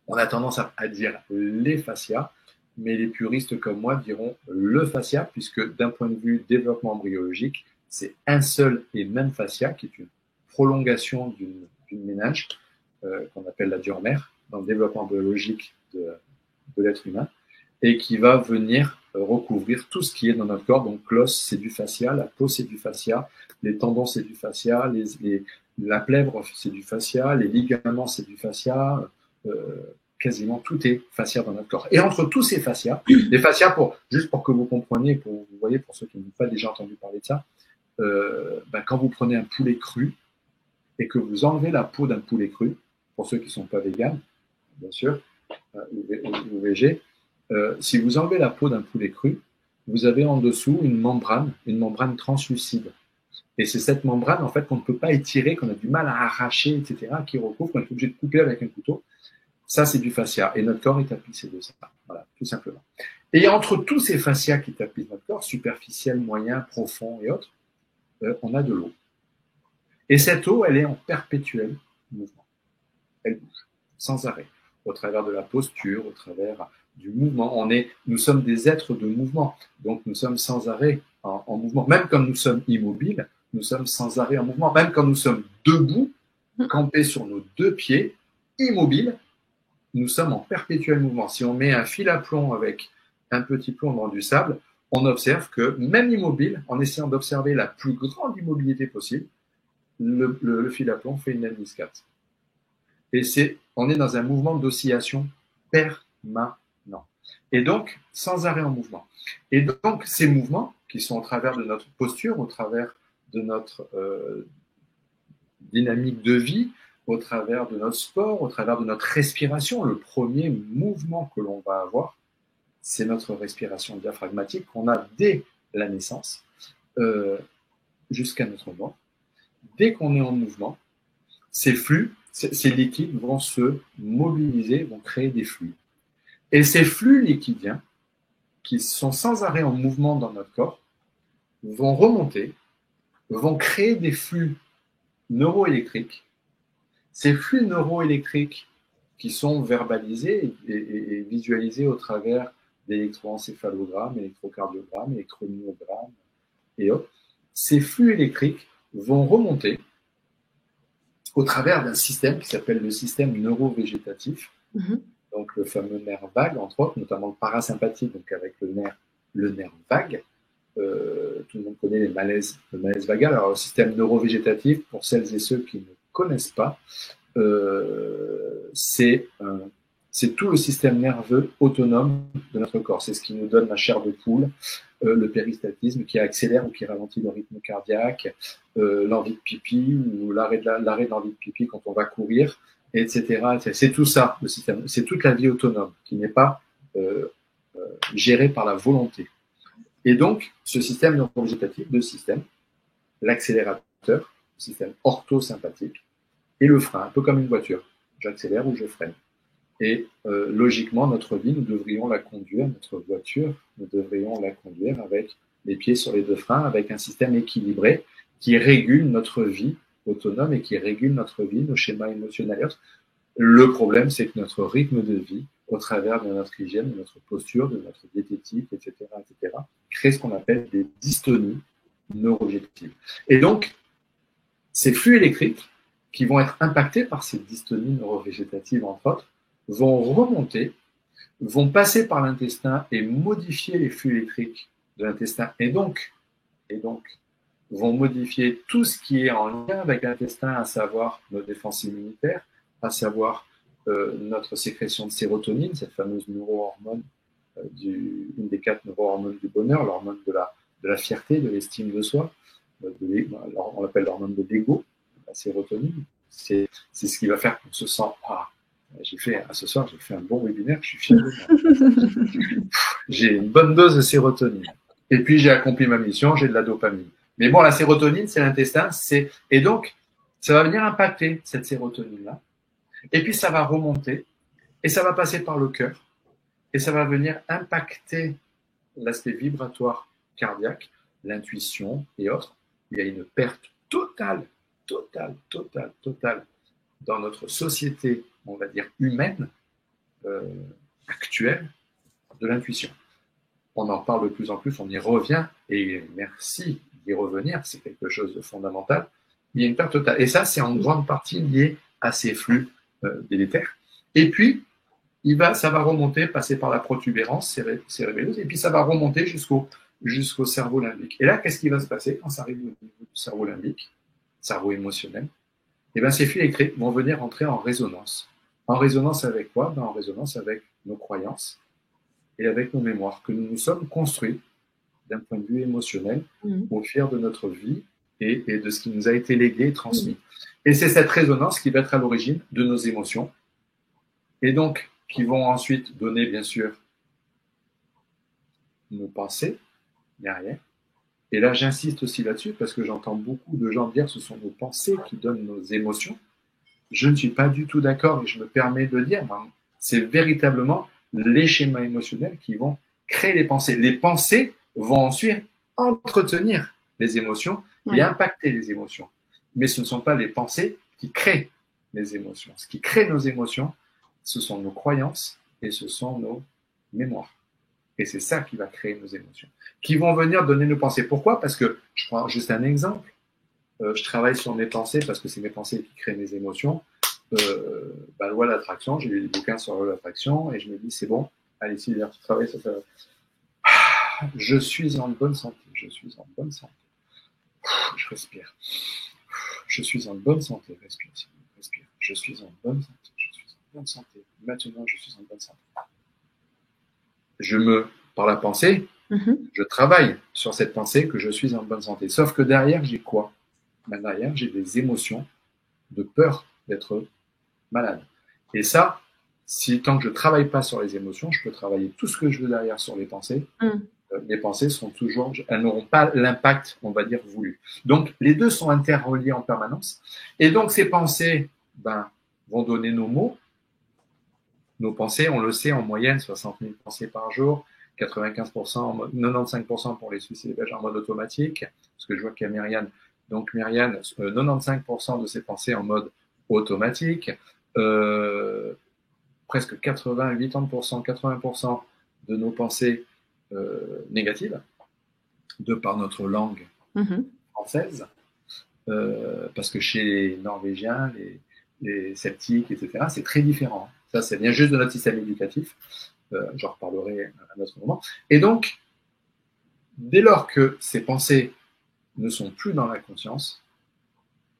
On a tendance à dire les fascias, mais les puristes comme moi diront le fascia, puisque d'un point de vue développement embryologique, c'est un seul et même fascia qui est une prolongation d'une méninge qu'on appelle la dure mère dans le développement biologique de l'être humain et qui va venir recouvrir tout ce qui est dans notre corps. Donc l'os, c'est du fascia, la peau, c'est du fascia, les tendons, c'est du fascia, la plèvre, c'est du fascia, les ligaments, c'est du fascia, quasiment tout est fascia dans notre corps. Et entre tous ces fascias, les fascias, juste pour que vous compreniez, vous voyez, pour ceux qui n'ont pas déjà entendu parler de ça, quand vous prenez un poulet cru et que vous enlevez la peau d'un poulet cru, pour ceux qui ne sont pas véganes, bien sûr, ou végés, si vous enlevez la peau d'un poulet cru, vous avez en dessous une membrane translucide. Et c'est cette membrane, en fait, qu'on ne peut pas étirer, qu'on a du mal à arracher, etc., qui recouvre, qu'on est obligé de couper avec un couteau. Ça, c'est du fascia. Et notre corps est tapissé de ça. Voilà, tout simplement. Et entre tous ces fascias qui tapissent notre corps, superficiel, moyen, profond et autres, on a de l'eau. Et cette eau, elle est en perpétuel mouvement. Elle bouge, sans arrêt, au travers de la posture, au travers du mouvement. Nous sommes des êtres de mouvement, donc nous sommes sans arrêt en mouvement. Même quand nous sommes immobiles, nous sommes sans arrêt en mouvement. Même quand nous sommes debout, campés sur nos deux pieds, immobiles, nous sommes en perpétuel mouvement. Si on met un fil à plomb avec un petit plomb dans du sable, on observe que même immobile, en essayant d'observer la plus grande immobilité possible, le fil à plomb fait une aniscate. Et on est dans un mouvement d'oscillation permanent. Et donc, sans arrêt en mouvement. Et donc, ces mouvements, qui sont au travers de notre posture, au travers de notre dynamique de vie, au travers de notre sport, au travers de notre respiration, le premier mouvement que l'on va avoir, c'est notre respiration diaphragmatique qu'on a dès la naissance jusqu'à notre mort. Dès qu'on est en mouvement, ces flux, ces liquides vont se mobiliser, vont créer des flux. Et ces flux liquidiens, qui sont sans arrêt en mouvement dans notre corps, vont remonter, vont créer des flux neuroélectriques. Ces flux neuroélectriques qui sont verbalisés et visualisés au travers d'électroencéphalogrammes, électrocardiogrammes, électromyogrammes et autres, ces flux électriques vont remonter au travers d'un système qui s'appelle le système neurovégétatif, donc le fameux nerf vague, entre autres, notamment le parasympathique, donc avec le nerf vague. Tout le monde connaît le malaise vagal. Alors, le système neurovégétatif, pour celles et ceux qui ne connaissent pas, c'est tout le système nerveux autonome de notre corps. C'est ce qui nous donne la chair de poule, le péristaltisme qui accélère ou qui ralentit le rythme cardiaque, l'envie de pipi ou l'arrêt de l'envie de pipi quand on va courir, etc. C'est tout ça, le système. C'est toute la vie autonome qui n'est pas gérée par la volonté. Et donc, ce système neurovégétatif, l'accélérateur, le système orthosympathique, et le frein, un peu comme une voiture. J'accélère ou je freine. Et logiquement, notre vie, nous devrions la conduire, notre voiture, nous devrions la conduire avec les pieds sur les deux freins, avec un système équilibré qui régule notre vie autonome et qui régule notre vie, nos schémas émotionnels. Le problème, c'est que notre rythme de vie, au travers de notre hygiène, de notre posture, de notre diététique, etc., crée ce qu'on appelle des dystonies neurovégétatives. Et donc, ces flux électriques qui vont être impactés par ces dystonies neurovégétatives, entre autres, vont remonter, vont passer par l'intestin et modifier les flux électriques de l'intestin et donc vont modifier tout ce qui est en lien avec l'intestin, à savoir nos défenses immunitaires, à savoir notre sécrétion de sérotonine, cette fameuse neurohormone, une des 4 neurohormones du bonheur, l'hormone de la fierté, de l'estime de soi, on l'appelle l'hormone de l'ego, la sérotonine. C'est ce qui va faire qu'on se sent, ce soir, j'ai fait un bon webinaire, je suis fier de moi. J'ai une bonne dose de sérotonine. Et puis, j'ai accompli ma mission, j'ai de la dopamine. Mais bon, la sérotonine, c'est l'intestin, et donc, ça va venir impacter cette sérotonine-là. Et puis, ça va remonter, et ça va passer par le cœur, et ça va venir impacter l'aspect vibratoire cardiaque, l'intuition et autres. Il y a une perte totale dans notre société, on va dire humaine, actuelle, de l'intuition. On en parle de plus en plus, on y revient, et merci d'y revenir, c'est quelque chose de fondamental. Il y a une perte totale. Et ça, c'est en grande partie lié à ces flux délétères. Et puis, ça va remonter, passer par la protubérance cérébelleuse, et puis ça va remonter jusqu'au cerveau limbique. Et là, qu'est-ce qui va se passer quand ça arrive au niveau du cerveau limbique, cerveau émotionnel? Eh bien, ces flux électriques vont venir entrer en résonance. En résonance avec quoi? En résonance avec nos croyances et avec nos mémoires, que nous nous sommes construits d'un point de vue émotionnel au fil de notre vie et de ce qui nous a été légué et transmis. Et c'est cette résonance qui va être à l'origine de nos émotions, et donc qui vont ensuite donner, bien sûr, nos pensées derrière. Et là, j'insiste aussi là-dessus, parce que j'entends beaucoup de gens dire que ce sont nos pensées qui donnent nos émotions. Je ne suis pas du tout d'accord, et je me permets de le dire, c'est véritablement les schémas émotionnels qui vont créer les pensées. Les pensées vont ensuite entretenir les émotions et impacter les émotions. Mais ce ne sont pas les pensées qui créent les émotions. Ce qui crée nos émotions, ce sont nos croyances et ce sont nos mémoires. Et c'est ça qui va créer nos émotions, qui vont venir donner nos pensées. Pourquoi? Parce que, je prends juste un exemple, je travaille sur mes pensées parce que c'est mes pensées qui créent mes émotions. La loi de l'attraction, j'ai lu des bouquins sur la loi de l'attraction et je me dis, c'est bon, allez, si tu travailles sur ça. Je suis en bonne santé, je suis en bonne santé. Je respire. Je suis en bonne santé, respire. Je suis en bonne santé, je suis en bonne santé. Maintenant, je suis en bonne santé. Par la pensée, je travaille sur cette pensée que je suis en bonne santé. Sauf que derrière, j'ai quoi? Derrière, j'ai des émotions de peur d'être malade. Et ça, tant que je ne travaille pas sur les émotions, je peux travailler tout ce que je veux derrière sur les pensées. Les pensées elles n'auront pas l'impact, on va dire, voulu. Donc, les deux sont interreliés en permanence. Et donc, ces pensées vont donner nos mots. Nos pensées, on le sait, en moyenne, 60 000 pensées par jour, 95%, 95% pour les Suisses et les Belges en mode automatique, parce que je vois qu'il y a Myriam. Donc, Myriam, 95% de ses pensées en mode automatique, presque 80% de nos pensées négatives, de par notre langue française, parce que chez les Norvégiens, les Celtiques, etc., c'est très différent. Ça, ça vient juste de notre système éducatif. J'en reparlerai à un autre moment. Et donc, dès lors que ces pensées ne sont plus dans la conscience,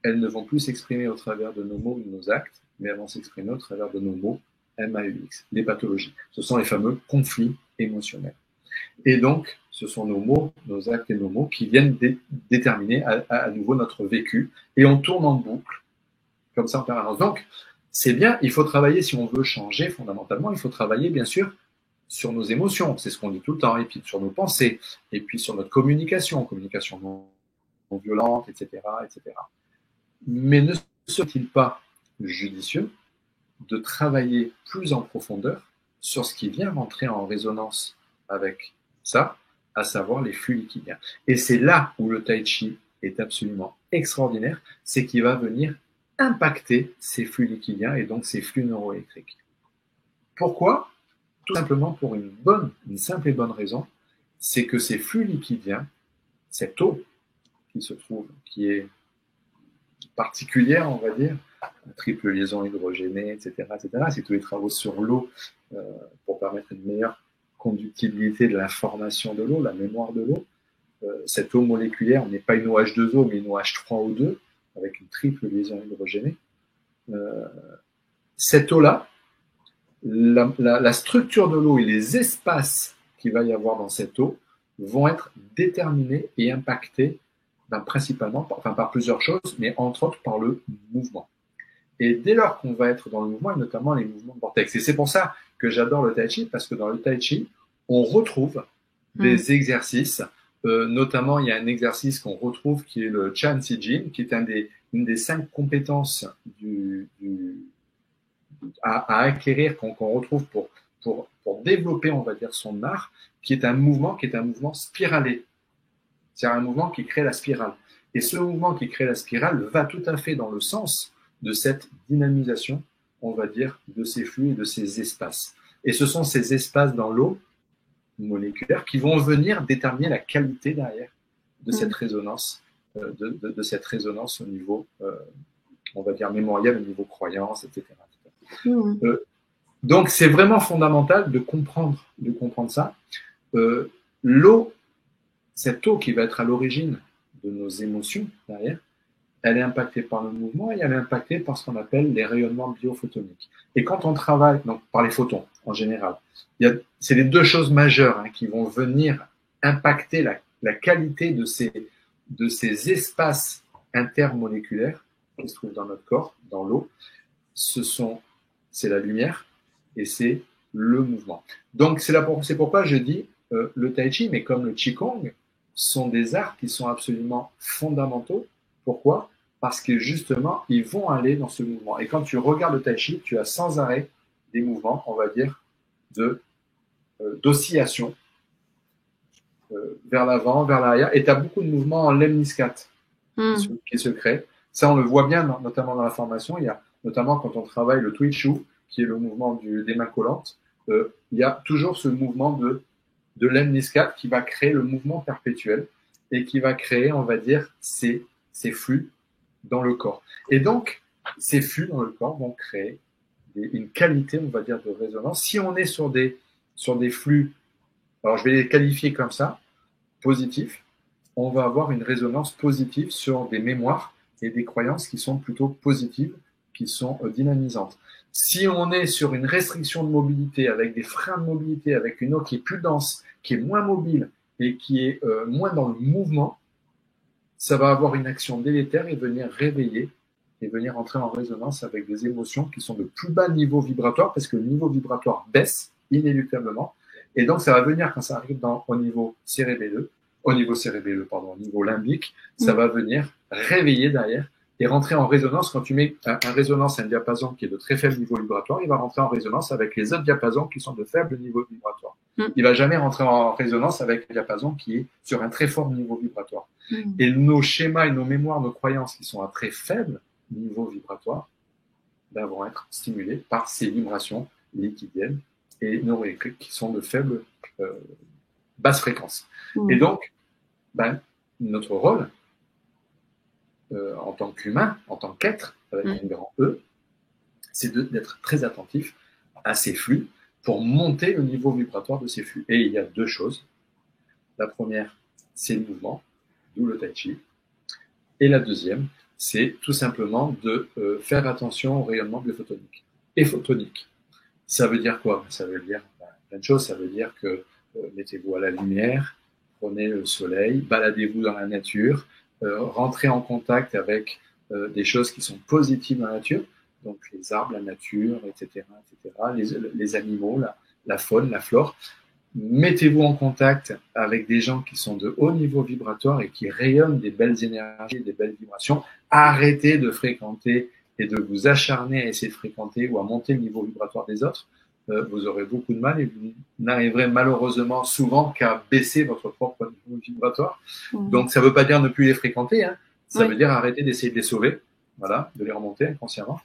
elles ne vont plus s'exprimer au travers de nos mots ou de nos actes, mais elles vont s'exprimer au travers de nos mots, MAUX, les pathologies. Ce sont les fameux conflits émotionnels. Et donc, ce sont nos mots, nos actes et nos mots qui viennent déterminer à nouveau notre vécu. Et on tourne en boucle, comme ça en permanence. Donc, c'est bien, il faut travailler, si on veut changer fondamentalement, il faut travailler bien sûr sur nos émotions, c'est ce qu'on dit tout le temps, et puis sur nos pensées, et puis sur notre communication non violente, etc., etc. Mais ne serait-il pas judicieux de travailler plus en profondeur sur ce qui vient rentrer en résonance avec ça, à savoir les flux liquidiens. Et c'est là où le Tai Chi est absolument extraordinaire, c'est qu'il va venir impacter ces flux liquidiens et donc ces flux neuroélectriques. Pourquoi? Tout simplement pour une simple et bonne raison, c'est que ces flux liquidiens, cette eau qui se trouve, qui est particulière, on va dire, triple liaison hydrogénée, etc., c'est tous les travaux sur l'eau pour permettre une meilleure conductibilité de l'information de l'eau, la mémoire de l'eau. Cette eau moléculaire n'est pas une OH2O, mais une OH3O2, avec une triple liaison hydrogénée. Cette eau-là, la structure de l'eau et les espaces qu'il va y avoir dans cette eau vont être déterminés et impactés principalement par plusieurs choses, mais entre autres par le mouvement. Et dès lors qu'on va être dans le mouvement, et notamment les mouvements de vortex. Et c'est pour ça que j'adore le tai chi, parce que dans le tai chi, on retrouve des exercices. Notamment, il y a un exercice qu'on retrouve qui est le Chan Si Jin, qui est une des 5 compétences à acquérir qu'on retrouve pour développer, on va dire, son art, qui est un mouvement spiralé. C'est un mouvement qui crée la spirale. Et ce mouvement qui crée la spirale va tout à fait dans le sens de cette dynamisation, on va dire, de ces flux et de ces espaces. Et ce sont ces espaces dans l'eau moléculaire qui vont venir déterminer la qualité derrière de cette résonance, de cette résonance au niveau, on va dire, mémoriel, au niveau croyance, etc. Donc, c'est vraiment fondamental de comprendre ça. L'eau, cette eau qui va être à l'origine de nos émotions derrière, elle est impactée par le mouvement et elle est impactée par ce qu'on appelle les rayonnements biophotoniques. Et quand on travaille, donc par les photons en général, c'est les 2 choses majeures qui vont venir impacter la qualité de ces espaces intermoléculaires qui se trouvent dans notre corps, dans l'eau. C'est la lumière et c'est le mouvement. Donc c'est pourquoi je dis le tai chi, mais comme le qigong, sont des arts qui sont absolument fondamentaux. Pourquoi ? Parce que justement, ils vont aller dans ce mouvement. Et quand tu regardes le tai chi, tu as sans arrêt des mouvements, on va dire, d'oscillation vers l'avant, vers l'arrière. Et tu as beaucoup de mouvements en lemniscate qui se créent. Ça, on le voit bien, notamment dans la formation. Il y a notamment quand on travaille le Tui-Shu, qui est le mouvement des mains collantes. Il y a toujours ce mouvement de lemniscate qui va créer le mouvement perpétuel et qui va créer, on va dire, ces flux dans le corps. Et donc, ces flux dans le corps vont créer une qualité, on va dire, de résonance. Si on est sur des flux, alors je vais les qualifier comme ça, positifs, on va avoir une résonance positive sur des mémoires et des croyances qui sont plutôt positives, qui sont dynamisantes. Si on est sur une restriction de mobilité, avec des freins de mobilité, avec une eau qui est plus dense, qui est moins mobile et qui est moins dans le mouvement, ça va avoir une action délétère et venir réveiller et venir entrer en résonance avec des émotions qui sont de plus bas niveau vibratoire, parce que le niveau vibratoire baisse inéluctablement. Et donc, ça va venir, quand ça arrive au niveau au niveau limbique, ça va venir réveiller derrière et rentrer en résonance. Quand tu mets un résonance à un diapason qui est de très faible niveau vibratoire, il va rentrer en résonance avec les autres diapasons qui sont de faible niveau vibratoire. Il va jamais rentrer en résonance avec un diapason qui est sur un très fort niveau vibratoire. Et nos schémas et nos mémoires, nos croyances qui sont à très faible niveau vibratoire, vont être stimulés par ces vibrations liquidiennes et neuroélectriques qui sont de faible basse fréquence. Et donc, notre rôle en tant qu'humain, en tant qu'être, avec un grand E, c'est d'être très attentif à ces flux pour monter le niveau vibratoire de ces flux. Et il y a 2 choses. La première, c'est le mouvement, d'où le tai chi. Et la deuxième, c'est tout simplement de faire attention au rayonnement biophotonique et photonique. Ça veut dire quoi ? Ça veut dire plein de choses. Ça veut dire que mettez-vous à la lumière, prenez le soleil, baladez-vous dans la nature, rentrez en contact avec des choses qui sont positives dans la nature, donc les arbres, la nature, etc., les animaux, la faune, la flore. Mettez-vous en contact avec des gens qui sont de haut niveau vibratoire et qui rayonnent des belles énergies, des belles vibrations. Arrêtez de fréquenter et de vous acharner à essayer de fréquenter ou à monter le niveau vibratoire des autres. Vous aurez beaucoup de mal et vous n'arriverez malheureusement souvent qu'à baisser votre propre niveau vibratoire. Donc, ça ne veut pas dire ne plus les fréquenter, ça veut dire arrêter d'essayer de les sauver, voilà, de les remonter inconsciemment.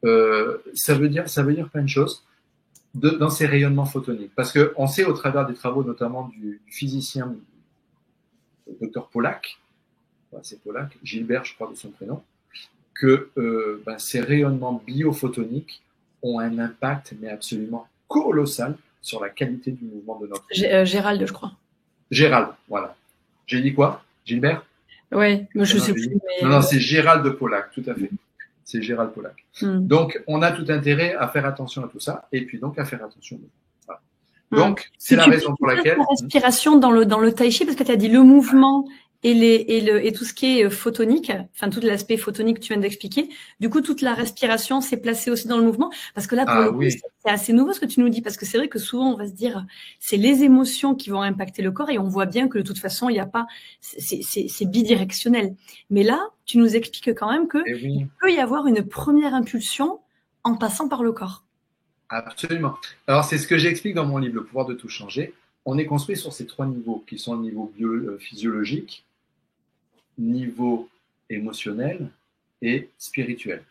Ça veut dire plein de choses dans ces rayonnements photoniques. Parce qu'on sait au travers des travaux notamment du physicien Dr Pollack, c'est Pollack, Gilbert je crois de son prénom, que ces rayonnements biophotoniques ont un impact mais absolument colossal sur la qualité du mouvement de notre corps. Gérald, je crois. Gérald, voilà. J'ai dit quoi ? Gilbert ? Oui, je sais plus. Mais... Non, c'est Gérald de Pollack, tout à fait. C'est Gérald Pollack. Donc, on a tout intérêt à faire attention à tout ça, et puis donc à faire attention au mouvement. Voilà. Donc, c'est la raison pour laquelle... La respiration dans le tai chi, parce que tu as dit le mouvement Et tout ce qui est photonique, enfin tout l'aspect photonique que tu viens d'expliquer, du coup toute la respiration s'est placée aussi dans le mouvement, parce que là pour Ah le coup oui, c'est assez nouveau ce que tu nous dis, parce que c'est vrai que souvent on va se dire c'est les émotions qui vont impacter le corps et on voit bien que de toute façon il n'y a pas, c'est bidirectionnel. Mais là tu nous expliques quand même que et il oui, peut y avoir une première impulsion en passant par le corps. absolument. Alors, c'est ce que j'explique dans mon livre, Le pouvoir de tout changer. On est construit sur ces 3 niveaux qui sont le niveau physiologique, niveau émotionnel et spirituel.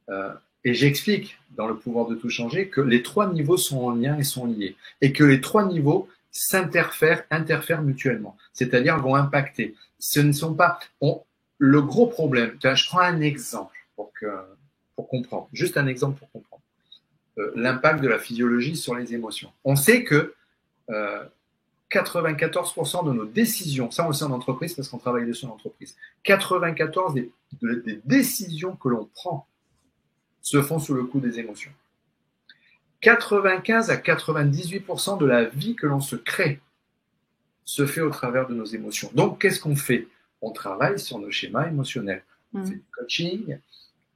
Euh, et j'explique dans Le pouvoir de tout changer que les 3 niveaux sont en lien et sont liés. Et que les 3 niveaux interfèrent mutuellement. C'est-à-dire vont impacter. Ce ne sont pas. Le gros problème, je prends un exemple pour comprendre. Juste un exemple pour comprendre. L'impact de la physiologie sur les émotions. On sait que 94% de nos décisions, ça on le sait en entreprise parce qu'on travaille dessus en entreprise, 94 des décisions que l'on prend se font sous le coup des émotions. 95 à 98% de la vie que l'on se crée se fait au travers de nos émotions. Donc, qu'est-ce qu'on fait? On travaille sur nos schémas émotionnels. On fait du coaching,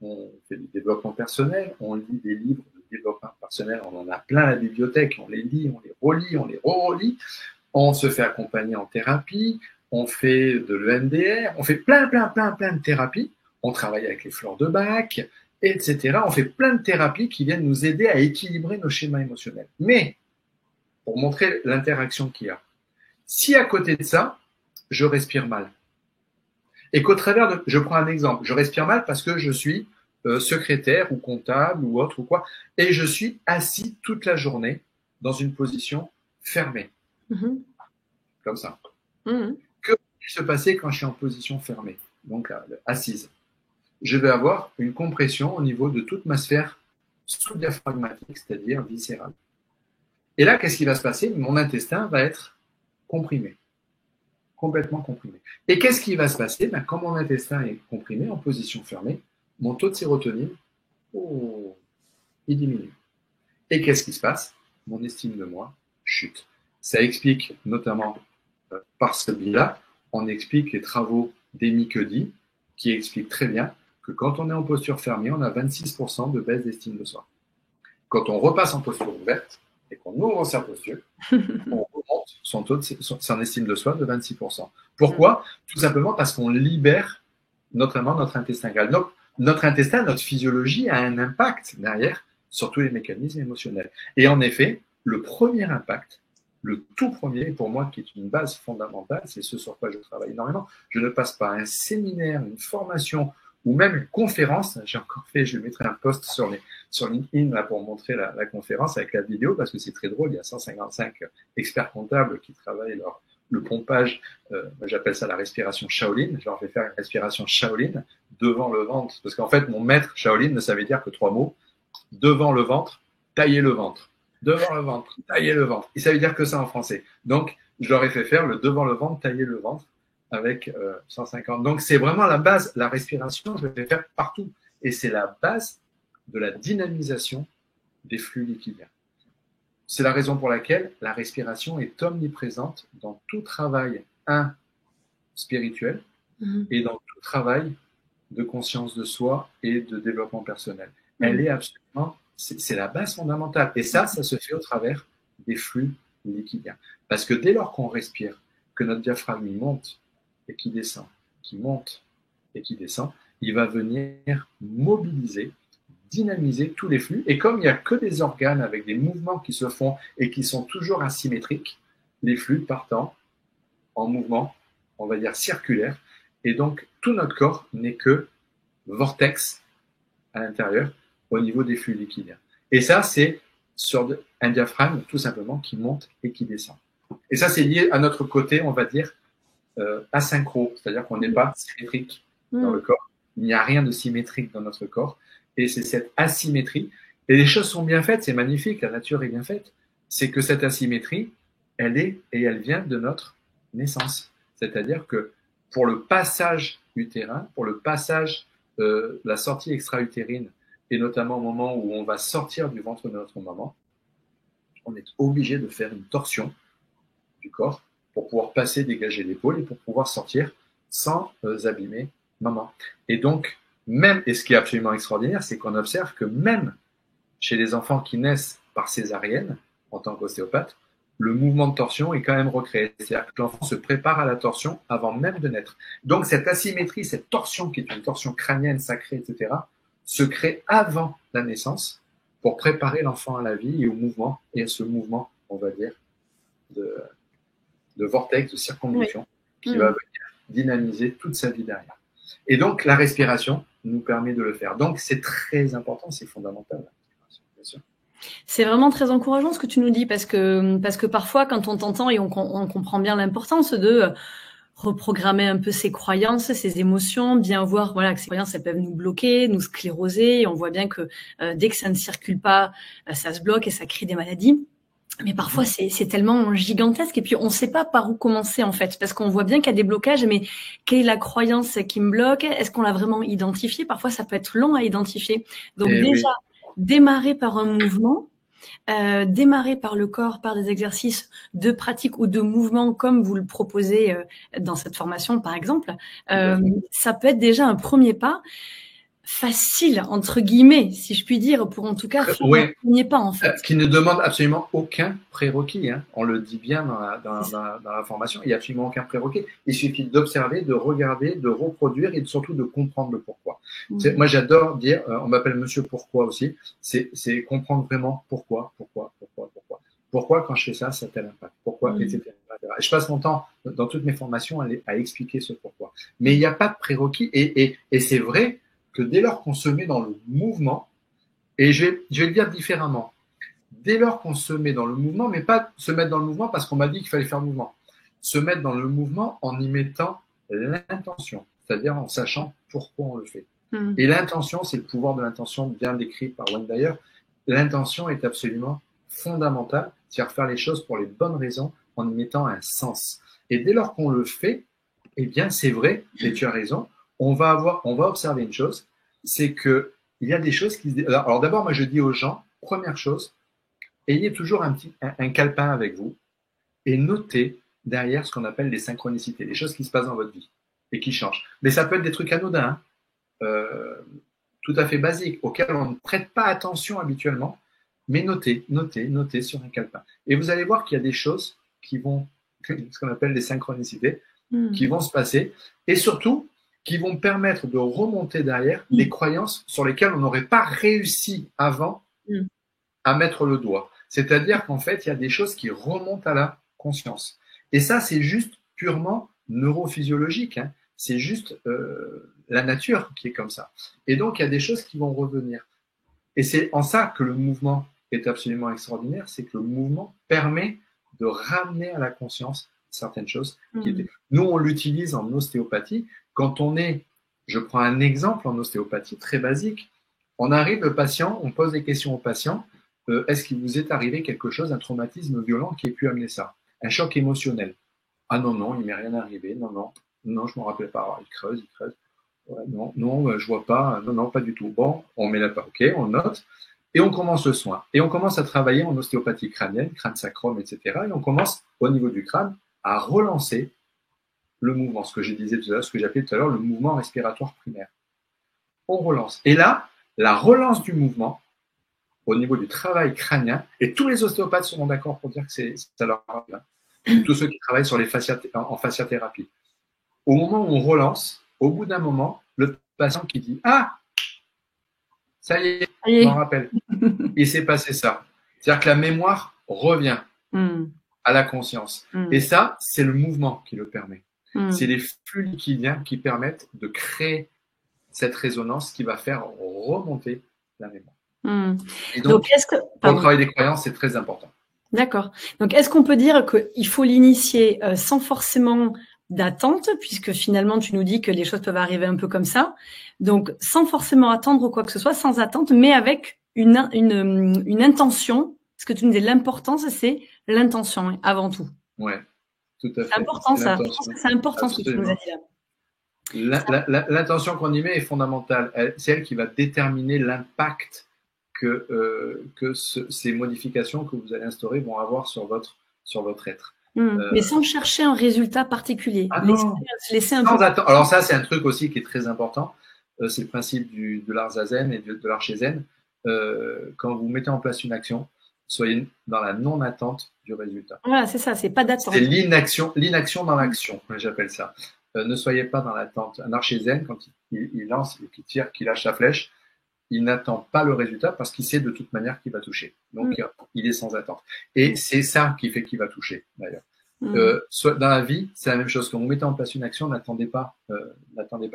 on fait du développement personnel, on lit des livres de développement personnel, on en a plein à la bibliothèque, on les lit, on les relit, on les re-relit, on se fait accompagner en thérapie, on fait de l'EMDR, on fait plein de thérapies, on travaille avec les fleurs de Bach, etc. On fait plein de thérapies qui viennent nous aider à équilibrer nos schémas émotionnels. Mais, pour montrer l'interaction qu'il y a, si à côté de ça, je respire mal, et qu'au travers de, je prends un exemple, je respire mal parce que je suis secrétaire ou comptable ou autre ou quoi, et je suis assis toute la journée dans une position fermée, comme ça. Que va-t-il se passer quand je suis en position fermée, donc assise? Je vais avoir une compression au niveau de toute ma sphère sous-diaphragmatique, c'est-à-dire viscérale. Et là, qu'est-ce qui va se passer? Mon intestin va être comprimé, complètement comprimé. Et qu'est-ce qui va se passer? Quand mon intestin est comprimé en position fermée, mon taux de sérotonine, il diminue. Et qu'est-ce qui se passe? Mon estime de moi chute. Ça explique notamment par ce biais-là, on explique les travaux d'Amy Cuddy qui expliquent très bien que quand on est en posture fermée, on a 26% de baisse d'estime de soi. Quand on repasse en posture ouverte et qu'on ouvre sa posture, on remonte son estime de soi de 26%. Pourquoi? Tout simplement parce qu'on libère notamment notre intestin grêle. Donc, notre intestin, notre physiologie a un impact derrière sur tous les mécanismes émotionnels. Et en effet, le premier impact, le tout premier, pour moi, qui est une base fondamentale, c'est ce sur quoi je travaille énormément. Je ne passe pas un séminaire, une formation ou même une conférence. J'ai encore fait, je mettrai un post sur LinkedIn là, pour montrer la conférence avec la vidéo parce que c'est très drôle. Il y a 155 experts comptables qui travaillent le pompage. J'appelle ça la respiration Shaolin. Je leur fais faire une respiration Shaolin devant le ventre parce qu'en fait, mon maître Shaolin ne savait dire que 3 mots. Devant le ventre, tailler le ventre. Devant le ventre, tailler le ventre. Et ça veut dire que ça en français. Donc, je leur ai fait faire le devant le ventre, tailler le ventre avec 150. Donc, c'est vraiment la base. La respiration, je vais faire partout. Et c'est la base de la dynamisation des flux liquidiens. C'est la raison pour laquelle la respiration est omniprésente dans tout travail, spirituel, et dans tout travail de conscience de soi et de développement personnel. Elle est absolument, c'est la base fondamentale. Et ça se fait au travers des flux liquidiens. Parce que dès lors qu'on respire, que notre diaphragme monte et qui descend, qui monte et qui descend, il va venir mobiliser, dynamiser tous les flux. Et comme il n'y a que des organes avec des mouvements qui se font et qui sont toujours asymétriques, les flux partant en mouvement, on va dire circulaire. Et donc, tout notre corps n'est que vortex à l'intérieur au niveau des flux liquidiens. Et ça, c'est sur un diaphragme tout simplement qui monte et qui descend. Et ça, c'est lié à notre côté, on va dire, asynchro, c'est-à-dire qu'on n'est pas symétrique dans le corps. Il n'y a rien de symétrique dans notre corps. Et c'est cette asymétrie. Et les choses sont bien faites, c'est magnifique, la nature est bien faite. C'est que cette asymétrie, elle est et elle vient de notre naissance. C'est-à-dire que pour le passage utérin, pour le passage, la sortie extra-utérine, et notamment au moment où on va sortir du ventre de notre maman, on est obligé de faire une torsion du corps pour pouvoir passer, dégager l'épaule et pour pouvoir sortir sans abîmer maman. Et donc, même, et ce qui est absolument extraordinaire, c'est qu'on observe que même chez les enfants qui naissent par césarienne, en tant qu'ostéopathe, le mouvement de torsion est quand même recréé. C'est-à-dire que l'enfant se prépare à la torsion avant même de naître. Donc cette asymétrie, cette torsion qui est une torsion crânienne, sacrée, etc., se crée avant la naissance pour préparer l'enfant à la vie et au mouvement, et à ce mouvement, on va dire, de vortex, de circonvolution, qui va venir dynamiser toute sa vie derrière. Et donc la respiration nous permet de le faire. Donc c'est très important, c'est fondamental. Bien sûr. C'est vraiment très encourageant ce que tu nous dis parce que parfois quand on t'entend et on comprend bien l'importance de reprogrammer un peu ses croyances, ses émotions, bien voir voilà que ces croyances elles peuvent nous bloquer, nous scléroser et on voit bien que dès que ça ne circule pas, ça se bloque et ça crée des maladies. Mais parfois c'est tellement gigantesque et puis on ne sait pas par où commencer en fait parce qu'on voit bien qu'il y a des blocages mais quelle est la croyance qui me bloque? Est-ce qu'on l'a vraiment identifié? Parfois ça peut être long à identifier. Donc déjà démarrer par un mouvement, démarrer par le corps, par des exercices de pratique ou de mouvement comme vous le proposez dans cette formation par exemple, ça peut être déjà un premier pas facile entre guillemets, si je puis dire, pour en tout cas faire un premier pas en fait. Qui ne demande absolument aucun prérequis. Hein. On le dit bien dans la formation, il n'y a absolument aucun prérequis. Il suffit d'observer, de regarder, de reproduire et surtout de comprendre le pourquoi. Moi, j'adore dire, on m'appelle Monsieur Pourquoi aussi, c'est comprendre vraiment pourquoi. Pourquoi quand je fais ça, ça a tel impact. Pourquoi, etc. Et je passe mon temps dans toutes mes formations à expliquer ce pourquoi. Mais il n'y a pas de prérequis et c'est vrai que dès lors qu'on se met dans le mouvement, et je vais le dire différemment, dès lors qu'on se met dans le mouvement, mais pas se mettre dans le mouvement parce qu'on m'a dit qu'il fallait faire le mouvement, se mettre dans le mouvement en y mettant l'intention, c'est-à-dire en sachant pourquoi on le fait. Et l'intention, c'est le pouvoir de l'intention bien décrit par Wayne Dyer. L'intention est absolument fondamentale, c'est-à-dire faire les choses pour les bonnes raisons en y mettant un sens. Et dès lors qu'on le fait, eh bien c'est vrai, et tu as raison, on va observer une chose, c'est que il y a des choses qui se... Alors d'abord, moi je dis aux gens, première chose, ayez toujours un calepin avec vous et notez derrière ce qu'on appelle les synchronicités, les choses qui se passent dans votre vie et qui changent. Mais ça peut être des trucs anodins, tout à fait basiques, auxquels on ne prête pas attention habituellement, mais notez sur un calepin. Et vous allez voir qu'il y a des choses qui vont, ce qu'on appelle les synchronicités, qui vont se passer, et surtout, qui vont permettre de remonter derrière des croyances sur lesquelles on n'aurait pas réussi avant à mettre le doigt. C'est-à-dire qu'en fait, il y a des choses qui remontent à la conscience. Et ça, c'est juste purement neurophysiologique. Hein. C'est juste la nature qui est comme ça. Et donc, il y a des choses qui vont revenir. Et c'est en ça que le mouvement est absolument extraordinaire, c'est que le mouvement permet de ramener à la conscience certaines choses qui étaient... Nous, on l'utilise en ostéopathie. Quand on est, je prends un exemple en ostéopathie très basique, on arrive, le patient, on pose des questions au patient, est-ce qu'il vous est arrivé quelque chose, un traumatisme violent qui ait pu amener ça? Un choc émotionnel? Ah non, il m'est rien arrivé, non, je ne me rappelle pas, il creuse. Ouais, non, je vois pas, non, pas du tout. Bon, on met la ok, on note, et on commence le soin. Et on commence à travailler en ostéopathie crânienne, crâne sacrum, etc. Et on commence, au niveau du crâne, à relancer le mouvement, ce que je disais tout à l'heure, ce que j'appelais tout à l'heure le mouvement respiratoire primaire. On relance. Et là, la relance du mouvement, au niveau du travail crânien, et tous les ostéopathes seront d'accord pour dire que ça leur arrive, hein, tous ceux qui travaillent sur en fasciathérapie. Au moment où on relance, au bout d'un moment, le patient qui dit « Ah, ça y est, je m'en rappelle, il s'est passé ça. » C'est-à-dire que la mémoire revient à la conscience. Et ça, c'est le mouvement qui le permet. C'est les flux liquidiens qui permettent de créer cette résonance qui va faire remonter la mémoire. Et donc pour le travail des croyances, c'est très important. D'accord. Donc, est-ce qu'on peut dire qu'il faut l'initier sans forcément d'attente, puisque finalement, tu nous dis que les choses peuvent arriver un peu comme ça. Donc, sans forcément attendre quoi que ce soit, sans attente, mais avec une intention. Ce que tu nous dis, l'importance, c'est l'intention avant tout. Ouais, tout à fait. C'est important ça. Je pense que c'est important ce que tu nous as dit là. L'intention qu'on y met est fondamentale. C'est elle qui va déterminer l'impact que ces modifications que vous allez instaurer vont avoir sur votre être. Mais sans chercher un résultat particulier. Ah non, laisser un sans peu. attendre. Alors ça, c'est un truc aussi qui est très important. C'est le principe de l'art zazen et de l'art chez zen. Quand vous mettez en place une action, soyez dans la non-attente du résultat. Voilà, c'est ça, c'est pas d'attente. C'est l'inaction dans l'action, j'appelle ça. Ne soyez pas dans l'attente. Un archer zen, quand il lance, qu'il tire, qu'il lâche sa flèche, il n'attend pas le résultat parce qu'il sait de toute manière qu'il va toucher. Donc, il est sans attente. Et c'est ça qui fait qu'il va toucher, d'ailleurs. Dans la vie, c'est la même chose. Quand vous mettez en place une action, n'attendez pas.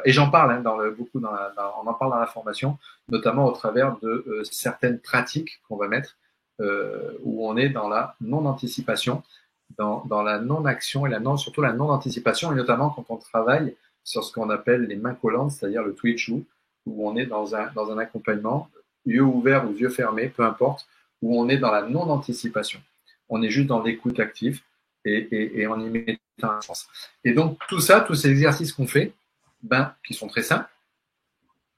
Et j'en parle beaucoup on en parle dans la formation, notamment au travers de certaines pratiques qu'on va mettre où on est dans la non-anticipation, dans la non-action et surtout la non-anticipation, et notamment quand on travaille sur ce qu'on appelle les mains collantes, c'est-à-dire le twitch-ou, où on est dans un accompagnement, yeux ouverts ou yeux fermés, peu importe, où on est dans la non-anticipation. On est juste dans l'écoute active et en y mettant un sens. Et donc, tous ces exercices qu'on fait, qui sont très simples,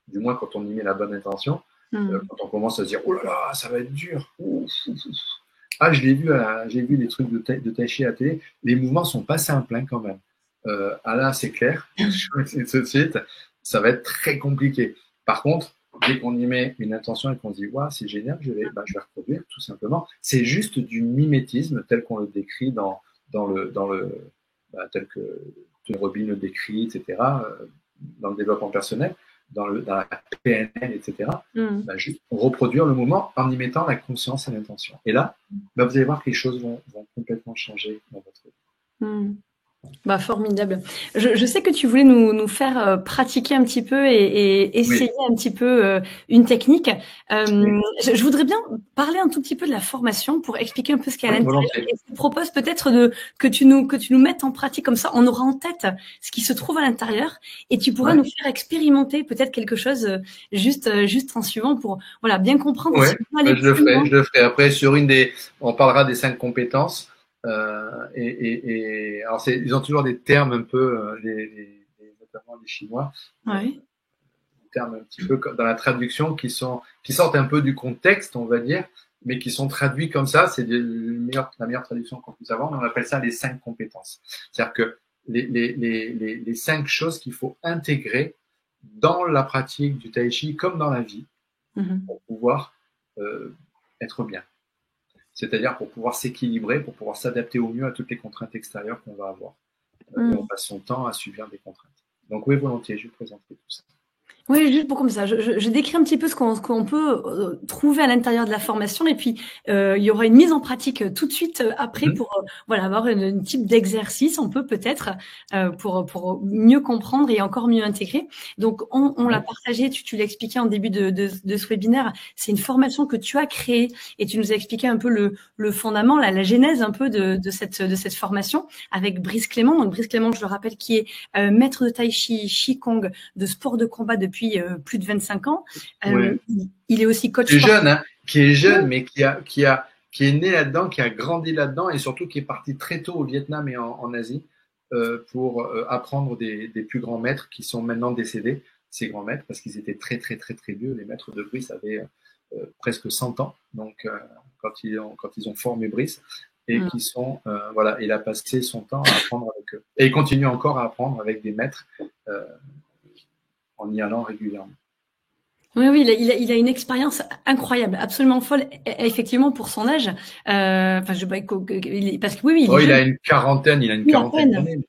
du moins quand on y met la bonne intention, quand on commence à se dire « Oh là là, ça va être dur !» Ah, j'ai vu des trucs de tai chi à la télé, les mouvements sont pas simples quand même. Là, c'est clair, tout de suite, ça va être très compliqué. Par contre, dès qu'on y met une intention et qu'on se dit « Waouh, c'est génial, je vais reproduire », tout simplement. C'est juste du mimétisme tel qu'on le décrit tel que Tony Robbins le décrit, etc., dans le développement personnel, dans la PNL, etc. Juste reproduire le mouvement en y mettant la conscience et l'intention. Et là, vous allez voir que les choses vont complètement changer dans votre vie. Formidable. Je sais que tu voulais nous faire pratiquer un petit peu et essayer un petit peu une technique. Je voudrais bien parler un tout petit peu de la formation pour expliquer un peu ce qu'il y a à l'intérieur. Et je te propose peut-être que tu nous mettes en pratique comme ça. On aura en tête ce qui se trouve à l'intérieur et tu pourras nous faire expérimenter peut-être quelque chose juste en suivant pour bien comprendre. Ouais, je le ferai. Après, on parlera des 5 compétences. Alors ils ont toujours des termes un peu, notamment les Chinois, des termes un petit peu dans la traduction qui sortent un peu du contexte, on va dire, mais qui sont traduits comme ça. C'est la meilleure traduction qu'on puisse avoir. Mais on appelle ça les 5 compétences. C'est-à-dire que les 5 choses qu'il faut intégrer dans la pratique du tai chi comme dans la vie pour pouvoir être bien. C'est-à-dire pour pouvoir s'équilibrer, pour pouvoir s'adapter au mieux à toutes les contraintes extérieures qu'on va avoir. Et on passe son temps à subir des contraintes. Donc oui, volontiers, je vais présenter tout ça. Oui, juste pour comme ça. Je décris un petit peu ce qu'on peut trouver à l'intérieur de la formation et puis il y aura une mise en pratique tout de suite après pour avoir une type d'exercice. On peut peut-être pour mieux comprendre et encore mieux intégrer. Donc on l'a partagé. Tu l'as expliqué en début de ce webinaire. C'est une formation que tu as créée et tu nous as expliqué un peu le fondament, la genèse un peu de cette formation avec Brice Clément. Donc Brice Clément, je le rappelle, qui est maître de tai chi, Qigong, de sport de combat depuis plus de 25 ans. Il est aussi coach. Qui est jeune, mais qui est né là-dedans, qui a grandi là-dedans et surtout qui est parti très tôt au Vietnam et en Asie pour apprendre des plus grands maîtres qui sont maintenant décédés, ces grands maîtres, parce qu'ils étaient très, très, très, très vieux. Les maîtres de Brice avaient presque 100 ans, donc quand ils ont formé Brice. Et qui sont, il a passé son temps à apprendre avec eux. Et il continue encore à apprendre avec des maîtres en y allant régulièrement. Oui, il a une expérience incroyable, absolument folle, effectivement pour son âge. Parce que oui, il a une quarantaine d'années.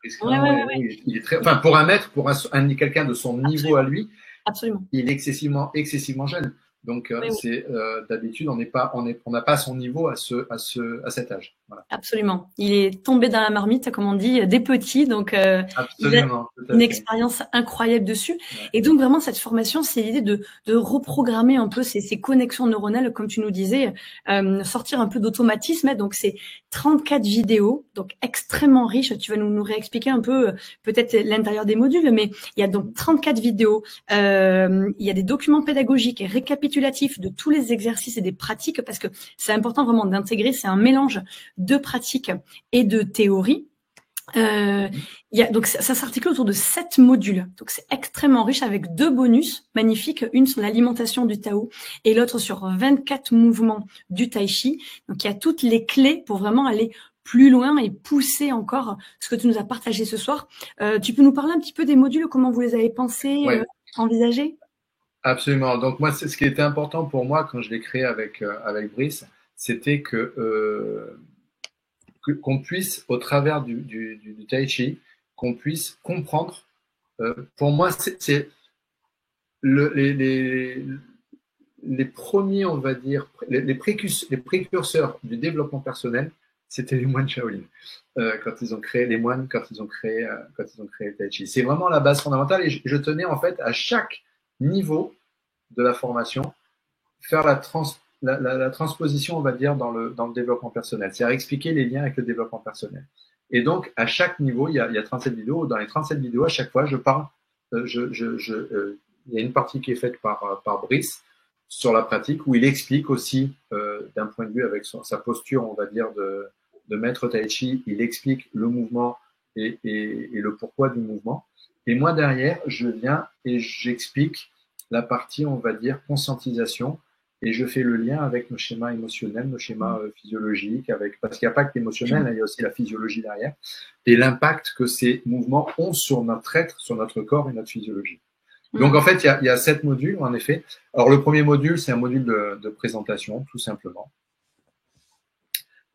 Il est très, pour un maître, pour quelqu'un de son niveau à lui, absolument. Il est excessivement jeune. Donc d'habitude on n'a pas son niveau à cet âge. Voilà. Absolument. Il est tombé dans la marmite, comme on dit, des petits. Donc absolument, il a une expérience incroyable dessus. Ouais. Et donc vraiment cette formation, c'est l'idée de reprogrammer un peu ces connexions neuronales, comme tu nous disais, sortir un peu d'automatisme. Donc c'est 34 vidéos, donc extrêmement riches. Tu vas nous réexpliquer un peu peut-être l'intérieur des modules, mais il y a donc 34 vidéos. Il y a des documents pédagogiques et récapitulatifs de tous les exercices et des pratiques, parce que c'est important vraiment d'intégrer. C'est un mélange de pratique et de théorie. Donc ça s'articule autour de 7 modules. Donc c'est extrêmement riche avec 2 bonus magnifiques, une sur l'alimentation du Tao et l'autre sur 24 mouvements du Tai Chi. Donc il y a toutes les clés pour vraiment aller plus loin et pousser encore ce que tu nous as partagé ce soir. Tu peux nous parler un petit peu des modules, comment vous les avez pensés, Ouais, envisagés? absolument. Donc moi, c'est ce qui était important pour moi quand je l'ai créé avec Brice, c'était qu'on puisse, au travers du Tai Chi, qu'on puisse comprendre. Pour moi, c'est les premiers, on va dire, les précurseurs du développement personnel, c'était les moines Shaolin. Quand ils ont créé les moines, quand ils ont créé le Tai Chi. C'est vraiment la base fondamentale et je tenais en fait à chaque niveau de la formation faire la transposition, on va dire, dans le développement personnel. C'est-à-dire expliquer les liens avec le développement personnel. Et donc, à chaque niveau, il y a 37 vidéos. Dans les 37 vidéos, à chaque fois, je parle, il y a une partie qui est faite par Brice sur la pratique, où il explique aussi, d'un point de vue avec sa posture, on va dire, de maître Tai Chi, il explique le mouvement et le pourquoi du mouvement. Et moi, derrière, je viens et j'explique la partie, on va dire, conscientisation, et je fais le lien avec nos schémas émotionnels, nos schémas physiologiques, parce qu'il n'y a pas que l'émotionnel, il y a aussi la physiologie derrière, et l'impact que ces mouvements ont sur notre être, sur notre corps et notre physiologie. Donc en fait, il y a 7 modules, en effet. Alors le premier module, c'est un module de présentation, tout simplement.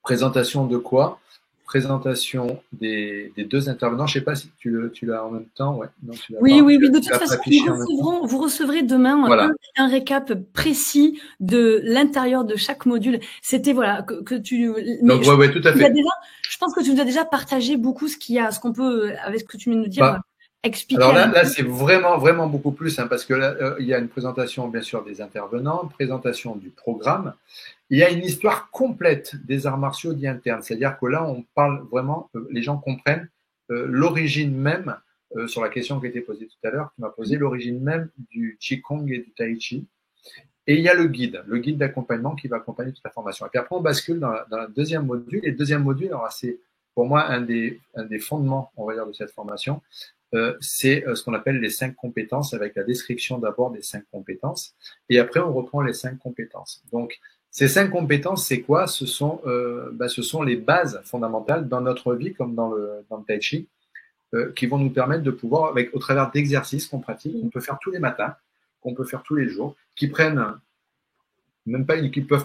Présentation de quoi? Présentation des deux intervenants. Je ne sais pas si tu l'as en même temps. Ouais. Non, tu l'as Oui, pas. oui, oui. De toute l'as façon, affiché en même temps. vous recevrez demain Voilà. un récap précis de l'intérieur de chaque module. C'était voilà que tu. Mais Donc ouais, tout à fait. je pense que tu nous as déjà partagé beaucoup ce qu'on peut avec ce que tu viens de nous dire. Bah, Expliquer. alors là c'est vraiment beaucoup plus, hein, parce que là, il y a une présentation, bien sûr, des intervenants, une présentation du programme. Il y a une histoire complète des arts martiaux dits internes. C'est-à-dire que là, on parle vraiment, les gens comprennent l'origine même, sur la question qui a été posée tout à l'heure, qui m'a posé l'origine même du Qigong et du Tai Chi. Et il y a le guide d'accompagnement qui va accompagner toute la formation. Et puis après, on bascule dans le deuxième module. Et le deuxième module, alors c'est pour moi un des fondements, on va dire, de cette formation. C'est ce qu'on appelle les 5 compétences, avec la description d'abord des 5 compétences. Et après, on reprend les 5 compétences. Donc, ces 5 compétences, c'est quoi? Ce sont les bases fondamentales dans notre vie, comme dans le Tai Chi, qui vont nous permettre de pouvoir, au travers d'exercices qu'on pratique, qu'on peut faire tous les matins, qu'on peut faire tous les jours, qui peuvent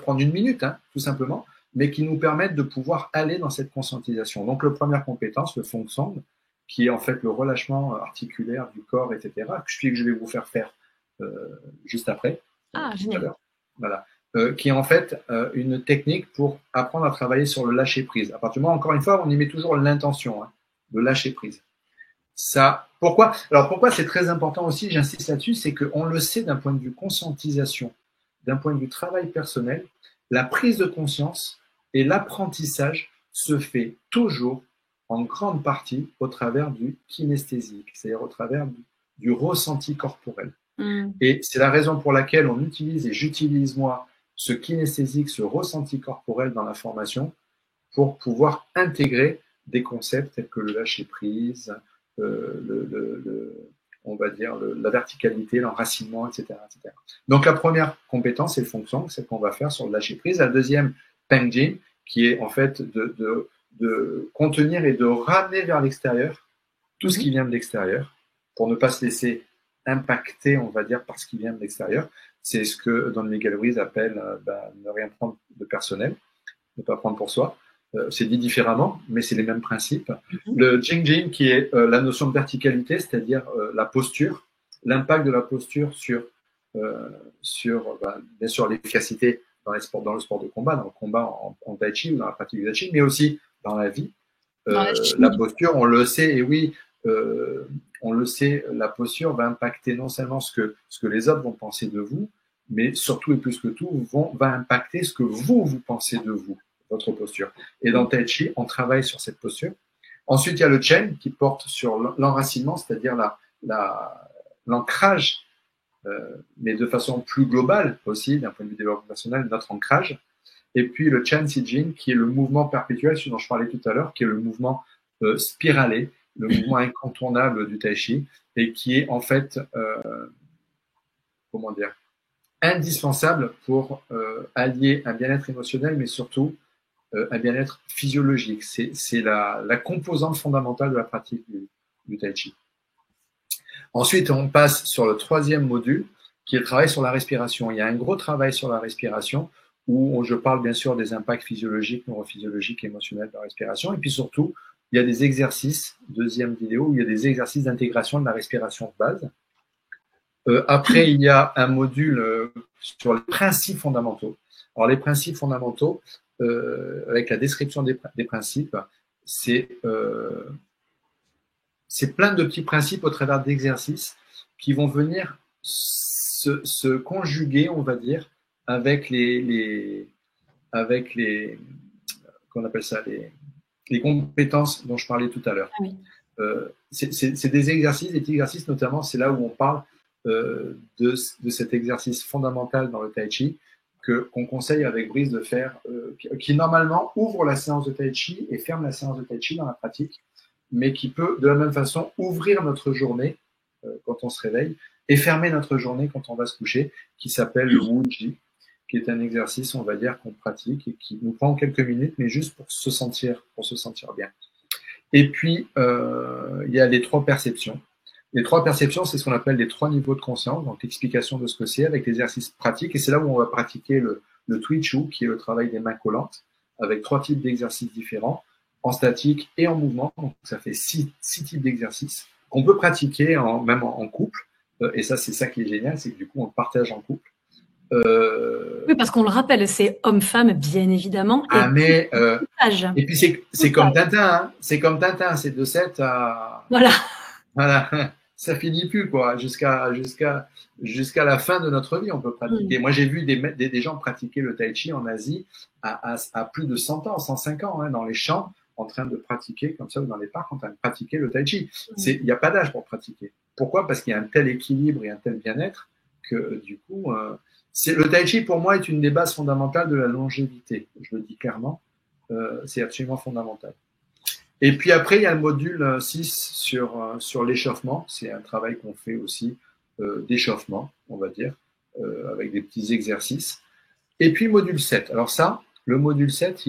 prendre 1 minute, hein, tout simplement, mais qui nous permettent de pouvoir aller dans cette conscientisation. Donc, la première compétence, le Feng Song, qui est en fait le relâchement articulaire du corps, etc., que je vais vous faire juste après, tout à l'heure. Voilà. Qui est en fait une technique pour apprendre à travailler sur le lâcher-prise. À partir du moment, encore une fois, on y met toujours l'intention, hein, de lâcher-prise. Ça, pourquoi? Alors pourquoi c'est très important aussi, j'insiste là-dessus, c'est qu'on le sait d'un point de vue conscientisation, d'un point de vue travail personnel, la prise de conscience et l'apprentissage se fait toujours en grande partie au travers du kinesthésique, c'est-à-dire au travers du ressenti corporel. Et c'est la raison pour laquelle on utilise, et j'utilise moi, ce kinesthésique, ce ressenti corporel dans la formation pour pouvoir intégrer des concepts tels que le lâcher-prise, on va dire la verticalité, l'enracinement, etc., etc. Donc la première compétence, c'est le Feng Song, c'est qu'on va faire sur le lâcher-prise. La deuxième, Peng Jin, qui est en fait de contenir et de ramener vers l'extérieur tout ce qui vient de l'extérieur, pour ne pas se laisser impacter, on va dire, par ce qui vient de l'extérieur. C'est ce que Don Miguel Ruiz appelle ne rien prendre de personnel, ne pas prendre pour soi. C'est dit différemment, mais c'est les mêmes principes. Le Jing Jing, qui est la notion de verticalité, c'est-à-dire la posture, l'impact de la posture sur bien sûr l'efficacité dans le sport de combat, dans le combat en Tai Chi ou dans la pratique du Tai Chi, mais aussi dans la vie. La posture, on le sait, et oui, on le sait, la posture va impacter non seulement ce que les autres vont penser de vous, mais surtout et plus que tout, va impacter ce que vous pensez de vous, votre posture. Et dans Tai Chi, on travaille sur cette posture. Ensuite, il y a le Chen qui porte sur l'enracinement, c'est-à-dire l'ancrage, mais de façon plus globale aussi, d'un point de vue développement personnel, notre ancrage. Et puis le Chan Si Jing, qui est le mouvement perpétuel, ce dont je parlais tout à l'heure, qui est le mouvement spiralé, le mouvement incontournable du Tai Chi, et qui est en fait, indispensable pour allier un bien-être émotionnel, mais surtout un bien-être physiologique. C'est la composante fondamentale de la pratique du tai chi. Ensuite, on passe sur le troisième module, qui est le travail sur la respiration. Il y a un gros travail sur la respiration, où je parle bien sûr des impacts physiologiques, neurophysiologiques, émotionnels de la respiration. Et puis surtout, il y a des exercices, deuxième vidéo, où il y a des exercices d'intégration de la respiration de base. Après, il y a un module sur les principes fondamentaux. Alors, les principes fondamentaux, avec la description des principes, c'est plein de petits principes au travers d'exercices qui vont venir se conjuguer, on va dire, avec qu'on appelle ça, les compétences dont je parlais tout à l'heure. Ah oui. C'est des exercices, des petits exercices notamment, c'est là où on parle de cet exercice fondamental dans le tai chi qu'on conseille avec Brice de faire, qui normalement ouvre la séance de tai chi et ferme la séance de tai chi dans la pratique, mais qui peut de la même façon ouvrir notre journée quand on se réveille et fermer notre journée quand on va se coucher, qui s'appelle le Wu-Ji, qui est un exercice, on va dire, qu'on pratique et qui nous prend quelques minutes, mais juste pour se sentir bien. Et puis, il y a les 3 perceptions. Les 3 perceptions, c'est ce qu'on appelle les 3 niveaux de conscience, donc l'explication de ce que c'est avec l'exercice pratique. Et c'est là où on va pratiquer le Tui Chu, qui est le travail des mains collantes, avec 3 types d'exercices différents, en statique et en mouvement. Donc, ça fait 6 types d'exercices qu'on peut pratiquer même en couple. Et ça, c'est ça qui est génial, c'est que du coup, on le partage en couple. Oui, parce qu'on le rappelle, c'est homme-femme, bien évidemment. Et puis c'est comme Tintin, hein. C'est comme Tintin, c'est de 7 à... Voilà, ça finit plus, quoi. Jusqu'à la fin de notre vie, on peut pratiquer. Moi, j'ai vu des gens pratiquer le tai chi en Asie à plus de 100 ans, 105 ans, hein, dans les champs, en train de pratiquer, comme ça, ou dans les parcs, en train de pratiquer le tai chi. Il n'y a pas d'âge pour pratiquer. Pourquoi? Parce qu'il y a un tel équilibre et un tel bien-être que, du coup, le tai chi, pour moi, est une des bases fondamentales de la longévité. Je le dis clairement, c'est absolument fondamental. Et puis après, il y a le module 6 sur l'échauffement. C'est un travail qu'on fait aussi d'échauffement, on va dire, avec des petits exercices. Et puis module 7. Alors ça, le module 7,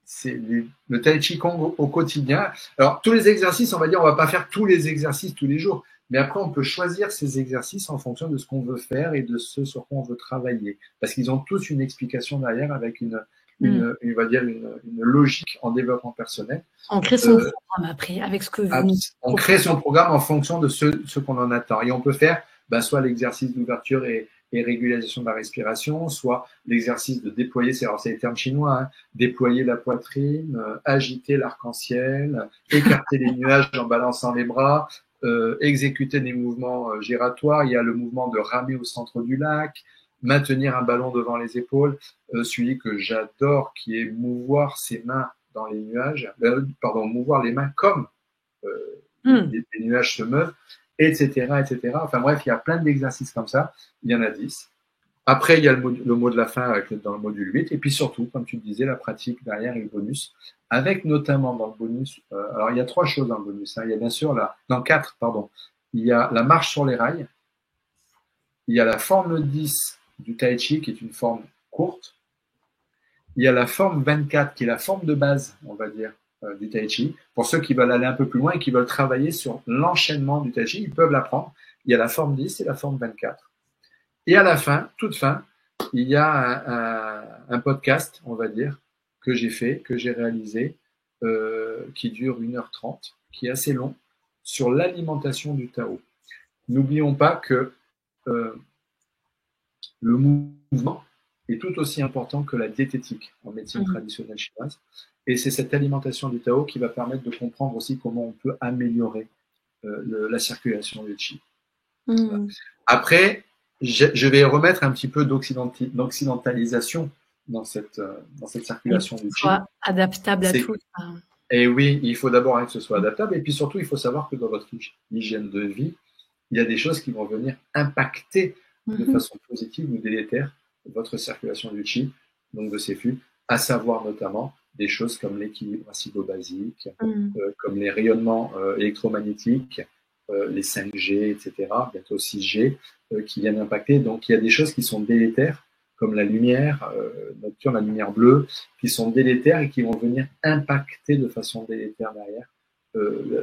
c'est le tai chi kong au quotidien. Alors tous les exercices, on va dire, on va pas faire tous les exercices tous les jours. Mais après, on peut choisir ces exercices en fonction de ce qu'on veut faire et de ce sur quoi on veut travailler. Parce qu'ils ont tous une explication derrière avec on va dire une logique en développement personnel. On crée son programme après, avec ce que vous on crée son programme en fonction de ce qu'on en attend. Et on peut faire soit l'exercice d'ouverture et régularisation de la respiration, soit l'exercice de déployer, c'est les termes chinois, hein, déployer la poitrine, agiter l'arc-en-ciel, écarter les nuages en balançant les bras, exécuter des mouvements giratoires. Il y a le mouvement de ramer au centre du lac, maintenir un ballon devant les épaules, celui que j'adore qui est mouvoir ses mains dans les nuages, mouvoir les mains comme les nuages se meuvent, etc., etc. Enfin bref, il y a plein d'exercices comme ça, il y en a 10. Après, il y a le mot de la fin dans le module 8, et puis surtout, comme tu le disais, la pratique derrière et le bonus, avec notamment dans le bonus, alors il y a 3 choses dans le bonus, hein. Il y a bien sûr 4, pardon. Il y a la marche sur les rails, il y a la forme 10 du tai chi qui est une forme courte, il y a la forme 24 qui est la forme de base, on va dire, du tai chi. Pour ceux qui veulent aller un peu plus loin et qui veulent travailler sur l'enchaînement du tai chi, ils peuvent l'apprendre. Il y a la forme 10 et la forme 24. Et à la fin, toute fin, il y a un podcast, on va dire, que j'ai réalisé, qui dure 1h30, qui est assez long, sur l'alimentation du Tao. N'oublions pas que le mouvement est tout aussi important que la diététique en médecine traditionnelle chinoise. Et c'est cette alimentation du Tao qui va permettre de comprendre aussi comment on peut améliorer la circulation du Qi. Après, je vais remettre un petit peu d'occidentalisation dans cette circulation du Qi. Soit adaptable à tout. Et oui, il faut d'abord que ce soit adaptable. Et puis surtout, il faut savoir que dans votre hygiène de vie, il y a des choses qui vont venir impacter de façon positive ou délétère votre circulation du Qi, donc de ces flux, à savoir notamment des choses comme l'équilibre acido-basique, comme les rayonnements électromagnétiques, les 5G, etc., bientôt 6G, qui viennent impacter. Donc il y a des choses qui sont délétères comme la lumière nocturne, la lumière bleue, qui sont délétères et qui vont venir impacter de façon délétère derrière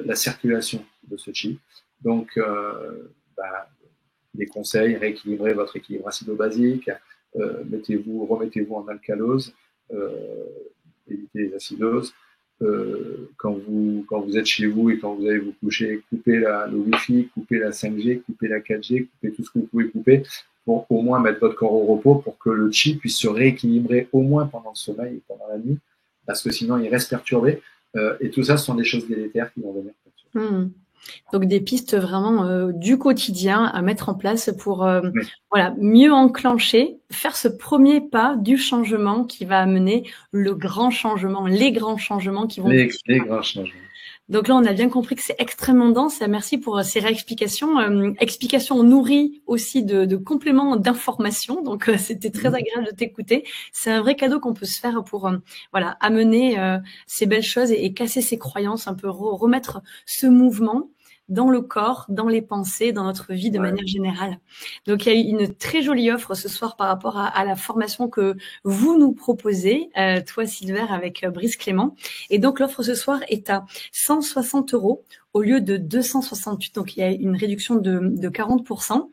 la circulation de ce chi. Donc, des conseils, rééquilibrez votre équilibre acido-basique, remettez-vous en alcalose, évitez les acidoses. Quand vous êtes chez vous et quand vous allez vous coucher, coupez le Wi-Fi, coupez la 5G, coupez la 4G, coupez tout ce que vous pouvez couper pour au moins mettre votre corps au repos pour que le chi puisse se rééquilibrer au moins pendant le sommeil et pendant la nuit, parce que sinon il reste perturbé. Et tout ça, ce sont des choses délétères qui vont venir perturber. Donc des pistes vraiment du quotidien à mettre en place pour Oui. voilà, mieux enclencher, faire ce premier pas du changement qui va amener le grand changement, les grands changements qui vont les grands changements. Donc là, on a bien compris que c'est extrêmement dense. Merci pour ces réexplications. Explications nourries aussi de compléments d'informations. Donc, c'était très agréable de t'écouter. C'est un vrai cadeau qu'on peut se faire pour voilà, amener ces belles choses et casser ces croyances, un peu remettre ce mouvement dans le corps, dans les pensées, dans notre vie de manière générale. Donc, il y a eu une très jolie offre ce soir par rapport à la formation que vous nous proposez, toi, Silver, avec Brice Clément. Et donc, l'offre ce soir est à 160 € au lieu de 268. Donc, il y a une réduction de 40%.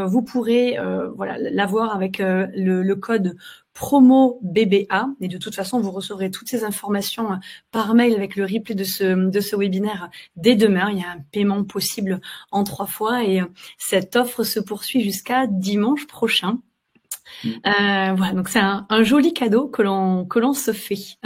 Vous pourrez voilà, l'avoir avec le code promo BBA. Et de toute façon, vous recevrez toutes ces informations par mail avec le replay de ce webinaire dès demain. Il y a un paiement possible en 3 fois et cette offre se poursuit jusqu'à dimanche prochain. Voilà, donc c'est un joli cadeau que l'on se fait.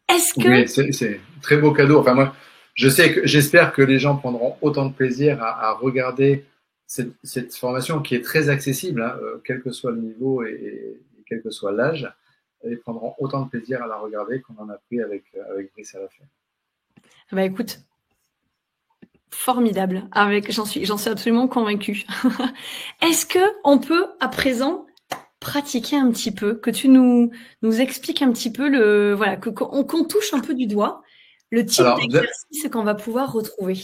Est-ce que... Oui, c'est un très beau cadeau. Enfin, moi, j'espère que les gens prendront autant de plaisir à regarder cette formation qui est très accessible, hein, quel que soit le niveau et quel que soit l'âge. Ils prendront autant de plaisir à la regarder qu'on en a pris avec Brice à la fin. Bah écoute, formidable. J'en suis absolument convaincue. Est-ce que on peut à présent pratiquer un petit peu, que tu nous expliques un petit peu voilà, qu'on touche un peu du doigt le type d'exercice qu'on va pouvoir retrouver?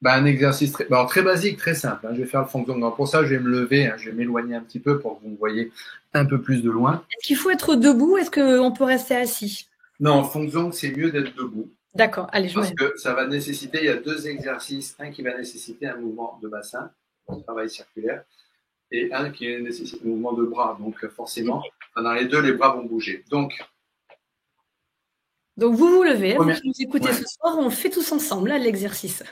Un exercice très basique, très simple. Hein. Je vais faire le Feng Zhong. Pour ça, je vais me lever, hein, je vais m'éloigner un petit peu pour que vous me voyez un peu plus de loin. Est-ce qu'il faut être debout? Est-ce qu'on peut rester assis? Non, Feng Zhong, c'est mieux d'être debout. D'accord, allez, parce que ça va nécessiter, il y a 2 exercices, un qui va nécessiter un mouvement de bassin, un travail circulaire, et un qui nécessite un mouvement de bras. Donc forcément, dans les deux, les bras vont bouger. Donc vous levez, vous qui nous écoutez ce soir, on le fait tous ensemble, là, l'exercice.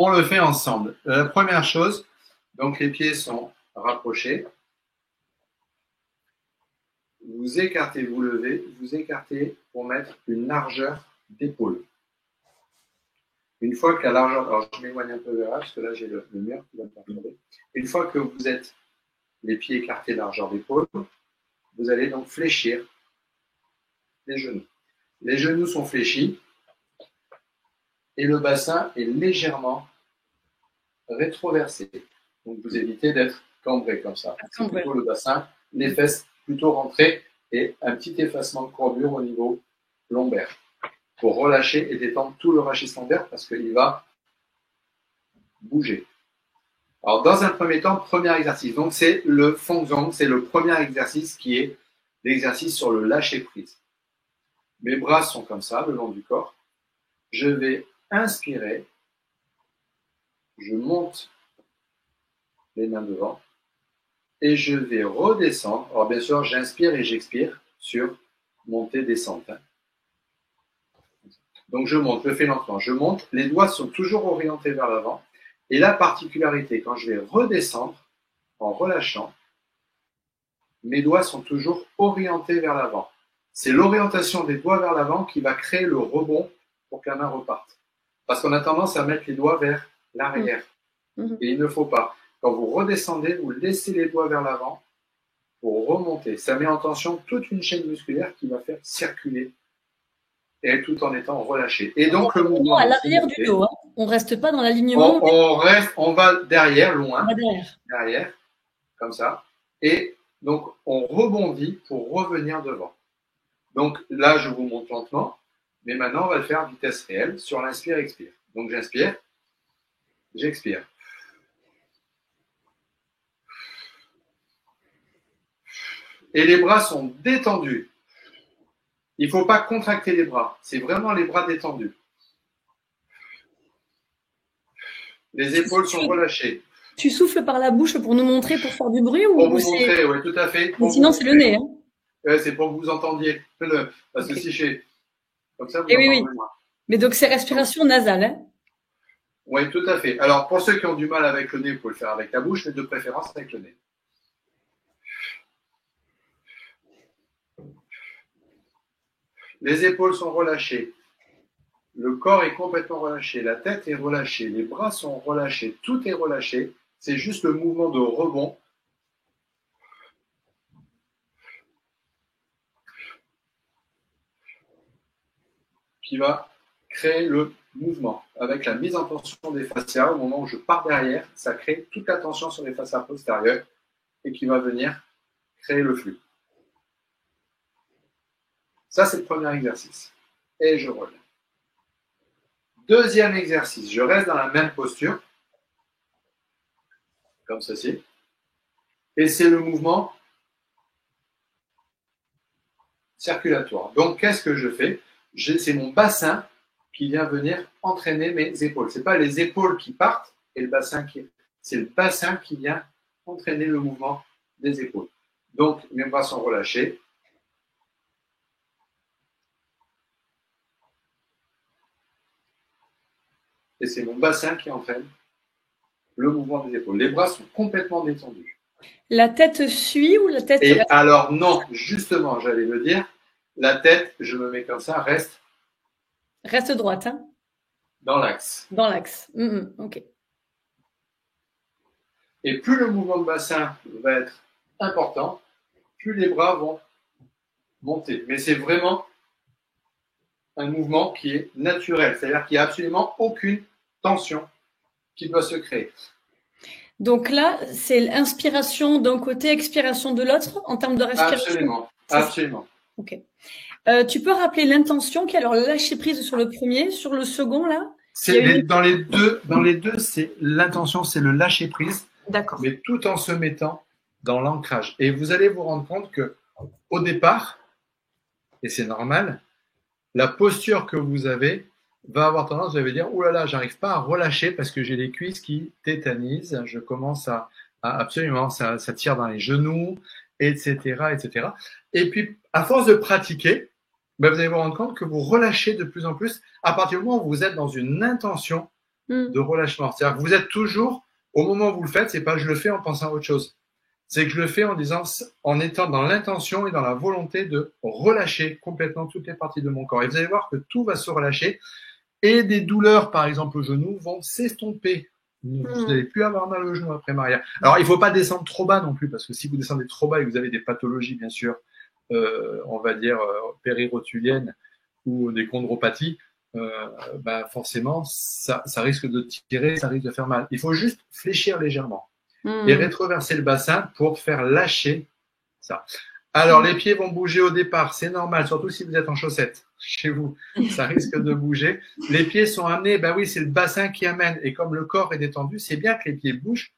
On le fait ensemble. La première chose, donc les pieds sont rapprochés. Vous écartez, vous levez, vous écartez pour mettre une largeur d'épaule. Une fois que la largeur, alors je m'éloigne un peu vers là, parce que là j'ai le mur qui va me perturber. Une fois que vous êtes les pieds écartés, largeur d'épaule, vous allez donc fléchir les genoux. Les genoux sont fléchis et le bassin est légèrement rétroversé. Donc vous évitez d'être cambré comme ça. C'est plutôt le bassin, les fesses plutôt rentrées et un petit effacement de courbure au niveau lombaire pour relâcher et détendre tout le rachis lombaire parce qu'il va bouger. Alors dans un premier temps, premier exercice. Donc c'est le Feng Zhong, c'est le premier exercice qui est l'exercice sur le lâcher prise. Mes bras sont comme ça, le long du corps. Je vais inspirer. Je monte les mains devant. Et je vais redescendre. Alors bien sûr, j'inspire et j'expire sur montée-descente. Donc je monte, je fais lentement. Je monte, les doigts sont toujours orientés vers l'avant. Et la particularité, quand je vais redescendre, en relâchant, mes doigts sont toujours orientés vers l'avant. C'est l'orientation des doigts vers l'avant qui va créer le rebond pour que la main reparte. Parce qu'on a tendance à mettre les doigts vers l'arrière. Et il ne faut pas. Quand vous redescendez, vous laissez les doigts vers l'avant pour remonter. Ça met en tension toute une chaîne musculaire qui va faire circuler et tout en étant relâché. Et donc le mouvement à l'arrière du dos. Hein. On ne reste pas dans l'alignement. On va derrière, loin. On va derrière, comme ça. Et donc on rebondit pour revenir devant. Donc là, je vous montre lentement. Mais maintenant, on va le faire à vitesse réelle sur l'inspire-expire. Donc j'inspire, j'expire. Et les bras sont détendus. Il ne faut pas contracter les bras. C'est vraiment les bras détendus. Les épaules sont relâchées. Tu souffles par la bouche pour nous montrer, pour faire du bruit ou pour vous montrer, oui, tout à fait. Mais sinon, c'est le nez. Hein. Ouais, c'est pour que vous entendiez. Parce que si j'ai. Comme ça, vous oui. Mais donc, c'est respiration nasale. Hein. Oui, tout à fait. Alors, pour ceux qui ont du mal avec le nez, vous pouvez le faire avec la bouche, mais de préférence avec le nez. Les épaules sont relâchées. Le corps est complètement relâché. La tête est relâchée. Les bras sont relâchés. Tout est relâché. C'est juste le mouvement de rebond. Qui va créer le mouvement. Avec la mise en tension des fascias, au moment où je pars derrière, ça crée toute la tension sur les fascias postérieures et qui va venir créer le flux. Ça, c'est le premier exercice. Et je relève. Deuxième exercice, je reste dans la même posture, comme ceci. Et c'est le mouvement circulatoire. Donc, qu'est-ce que je fais? C'est mon bassin qui vient venir entraîner mes épaules. Ce n'est pas les épaules qui partent et le bassin qui... C'est le bassin qui vient entraîner le mouvement des épaules. Donc, mes bras sont relâchés. Et c'est mon bassin qui entraîne le mouvement des épaules. Les bras sont complètement détendus. La tête suit ou la tête... Et alors non, justement, j'allais le dire, la tête, je me mets comme ça, reste droite. Hein. Dans l'axe. Dans l'axe. Ok. Et plus le mouvement de bassin va être important, plus les bras vont monter. Mais c'est vraiment un mouvement qui est naturel, c'est-à-dire qu'il n'y a absolument aucune tension qui doit se créer. Donc là, c'est l'inspiration d'un côté, expiration de l'autre en termes de respiration. Absolument. Ok. Tu peux rappeler l'intention qui est alors lâcher prise sur le premier, sur le second là. Dans les deux, c'est l'intention, c'est le lâcher prise. D'accord. Mais tout en se mettant dans l'ancrage. Et vous allez vous rendre compte que au départ, et c'est normal, la posture que vous avez va avoir tendance, vous allez dire, oh là là, j'arrive pas à relâcher parce que j'ai les cuisses qui tétanisent, je commence à absolument, ça tire dans les genoux, etc., etc. Et puis, à force de pratiquer, vous allez vous rendre compte que vous relâchez de plus en plus à partir du moment où vous êtes dans une intention de relâchement. C'est-à-dire que vous êtes toujours, au moment où vous le faites, c'est pas je le fais en pensant à autre chose. C'est que je le fais en disant, en étant dans l'intention et dans la volonté de relâcher complètement toutes les parties de mon corps. Et vous allez voir que tout va se relâcher et des douleurs, par exemple au genou, vont s'estomper. Vous n'allez plus avoir mal au genou après Maria. Alors, il ne faut pas descendre trop bas non plus, parce que si vous descendez trop bas et que vous avez des pathologies, bien sûr, on va dire périrotuliennes ou des chondropathies, forcément, ça risque de tirer, ça risque de faire mal. Il faut juste fléchir légèrement et rétroverser le bassin pour faire lâcher ça. Alors, les pieds vont bouger au départ, c'est normal, surtout si vous êtes en chaussettes chez vous, ça risque de bouger. Les pieds sont amenés, oui, c'est le bassin qui amène. Et comme le corps est détendu, c'est bien que les pieds bougent,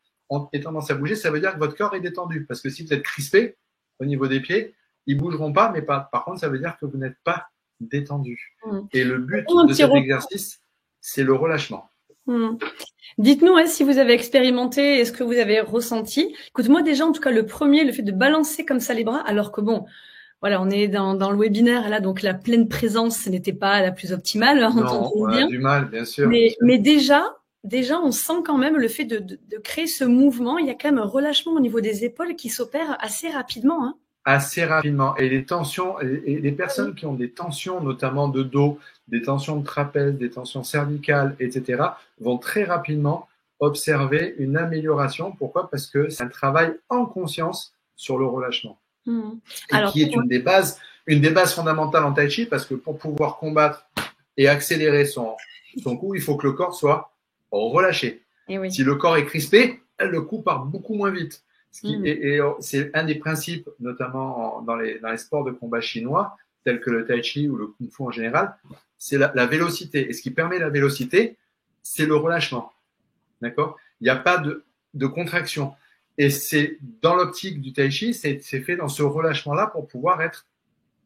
aient tendance à bouger, ça veut dire que votre corps est détendu. Parce que si vous êtes crispé au niveau des pieds, ils bougeront pas, mais par contre, ça veut dire que vous n'êtes pas détendu. Et le but de cet exercice, c'est le relâchement. Dites-nous si vous avez expérimenté et ce que vous avez ressenti. Écoute, moi déjà, en tout cas, le premier, le fait de balancer comme ça les bras, alors que bon, voilà, on est dans le webinaire là, donc la pleine présence, ce n'était pas la plus optimale. Non, on a du mal, bien sûr. Mais déjà, on sent quand même le fait de créer ce mouvement. Il y a quand même un relâchement au niveau des épaules qui s'opère assez rapidement. Hein. Assez rapidement. Et les tensions, et les personnes qui ont des tensions, notamment de dos, des tensions de trapèze, des tensions cervicales, etc., vont très rapidement observer une amélioration. Pourquoi? Parce que c'est un travail en conscience sur le relâchement. Qui est une des bases fondamentales en tai chi, parce que pour pouvoir combattre et accélérer son coup, il faut que le corps soit relâché. Oui. Si le corps est crispé, le coup part beaucoup moins vite. C'est un des principes, notamment dans les sports de combat chinois, tels que le tai chi ou le kung fu en général, c'est la vélocité. Et ce qui permet la vélocité, c'est le relâchement. D'accord? Il n'y a pas de contraction. Et c'est dans l'optique du tai chi, c'est fait dans ce relâchement-là pour pouvoir être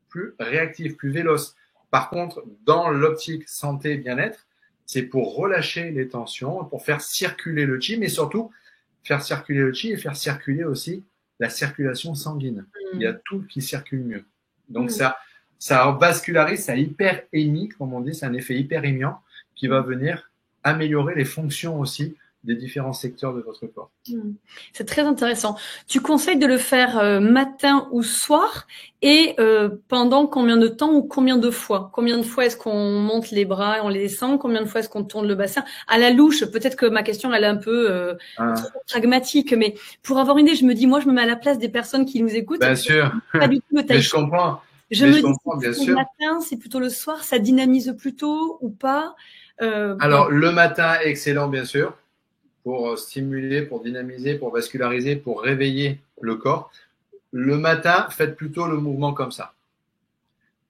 plus réactif, plus véloce. Par contre, dans l'optique santé bien-être, c'est pour relâcher les tensions, pour faire circuler le chi, mais surtout faire circuler le chi et faire circuler aussi la circulation sanguine. Il y a tout qui circule mieux. Donc ça vascularise, ça hyperémie, comme on dit, c'est un effet hyperémiant qui va venir améliorer les fonctions aussi des différents secteurs de votre corps. C'est très intéressant. Tu conseilles de le faire matin ou soir et pendant combien de temps ou combien de fois? Combien de fois est-ce qu'on monte les bras et on les descend? Combien de fois est-ce qu'on tourne le bassin? À la louche, peut-être que ma question elle est un peu trop pragmatique, mais pour avoir une idée, je me dis, moi je me mets à la place des personnes qui nous écoutent. Bien sûr. Pas du tout le tai chi. Mais je comprends. Je me dis, c'est plutôt le matin, c'est plutôt le soir, ça dynamise plus tôt ou pas? Alors, le matin, excellent, bien sûr, pour stimuler, pour dynamiser, pour vasculariser, pour réveiller le corps. Le matin, faites plutôt le mouvement comme ça.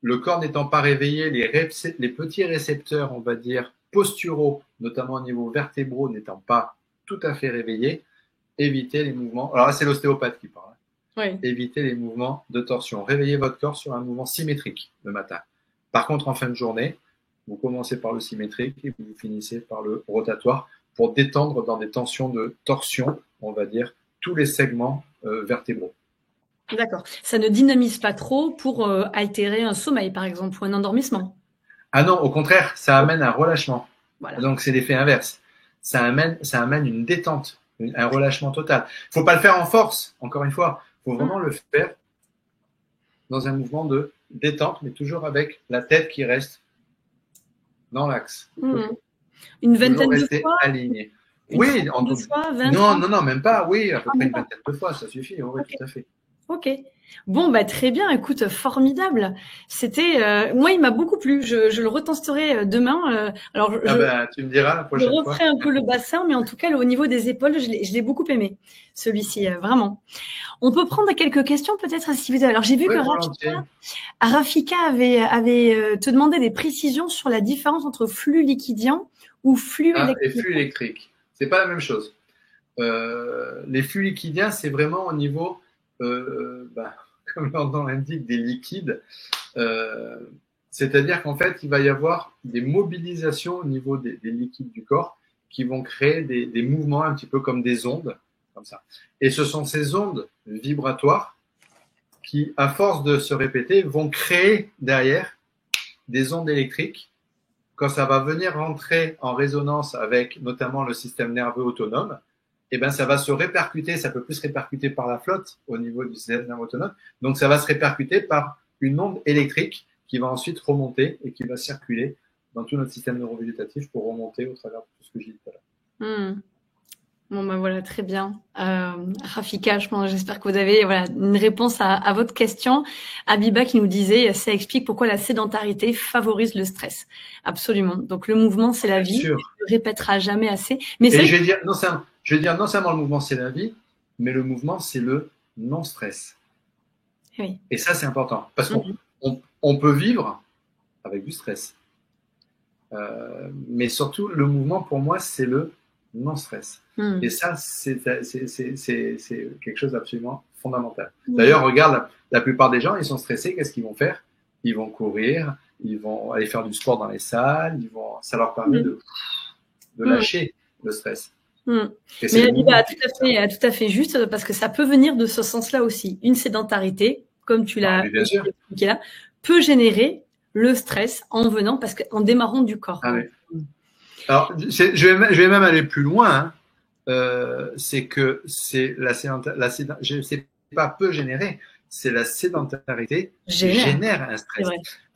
Le corps n'étant pas réveillé, les petits récepteurs, on va dire, posturaux, notamment au niveau vertébraux, n'étant pas tout à fait réveillés, évitez les mouvements. Alors là, c'est l'ostéopathe qui parle. Oui. Évitez les mouvements de torsion. Réveillez votre corps sur un mouvement symétrique le matin. Par contre, en fin de journée, vous commencez par le symétrique et vous finissez par le rotatoire pour détendre dans des tensions de torsion, on va dire, tous les segments vertébraux. D'accord. Ça ne dynamise pas trop pour altérer un sommeil, par exemple, ou un endormissement? Ah non, au contraire, ça amène un relâchement. Voilà. Donc, c'est l'effet inverse. Ça amène une détente, un relâchement total. Il ne faut pas le faire en force, encore une fois. Il faut vraiment le faire dans un mouvement de détente, mais toujours avec la tête qui reste dans l'axe. Une vingtaine de fois aligné. Oui, en tout cas. Non, même pas. Oui, à peu près une vingtaine de fois, ça suffit. Oui, okay. Tout à fait. Ok. Bon, bah très bien. Écoute, formidable. C'était, moi, il m'a beaucoup plu. Je le retesterai demain. Alors, tu me diras la prochaine fois. Je referai un peu le bassin, mais en tout cas, au niveau des épaules, je l'ai beaucoup aimé. Celui-ci, vraiment. On peut prendre quelques questions, peut-être, si vous avez. Alors, j'ai vu que Rafika avait te demandé des précisions sur la différence entre flux liquidien ou flux électrique. Et flux électrique. C'est pas la même chose. Les flux liquidiens, c'est vraiment au niveau comme leur nom l'indique, des liquides. C'est-à-dire qu'en fait, il va y avoir des mobilisations au niveau des liquides du corps qui vont créer des mouvements un petit peu comme des ondes, comme ça. Et ce sont ces ondes vibratoires qui, à force de se répéter, vont créer derrière des ondes électriques. Quand ça va venir rentrer en résonance avec notamment le système nerveux autonome, eh ben, ça va se répercuter, ça peut plus se répercuter par la flotte au niveau du système nerveux autonome. Donc, ça va se répercuter par une onde électrique qui va ensuite remonter et qui va circuler dans tout notre système neurovégétatif pour remonter au travers de tout ce que j'ai dit tout à l'heure. Bon, ben voilà, très bien. Rafika, j'espère que vous avez une réponse à votre question. Abiba qui nous disait, ça explique pourquoi la sédentarité favorise le stress. Absolument. Donc, le mouvement, c'est la vie. Sûr. On ne le répétera jamais assez. Mais je vais dire, non seulement le mouvement, c'est la vie, mais le mouvement, c'est le non-stress. Oui. Et ça, c'est important. Parce qu'on peut vivre avec du stress. Mais surtout, le mouvement, pour moi, c'est le non-stress. Et ça, c'est quelque chose d'absolument fondamental. D'ailleurs, regarde, la plupart des gens, ils sont stressés. Qu'est-ce qu'ils vont faire? Ils vont courir, ils vont aller faire du sport dans les salles, ça leur permet de lâcher le stress. Mais Abiba a tout à fait juste, parce que ça peut venir de ce sens-là aussi. Une sédentarité, comme tu l'as expliqué là, peut générer le stress en démarrant du corps. Ah, oui. Alors, je vais même aller plus loin. C'est que c'est je sais pas peut générer, c'est la sédentarité qui génère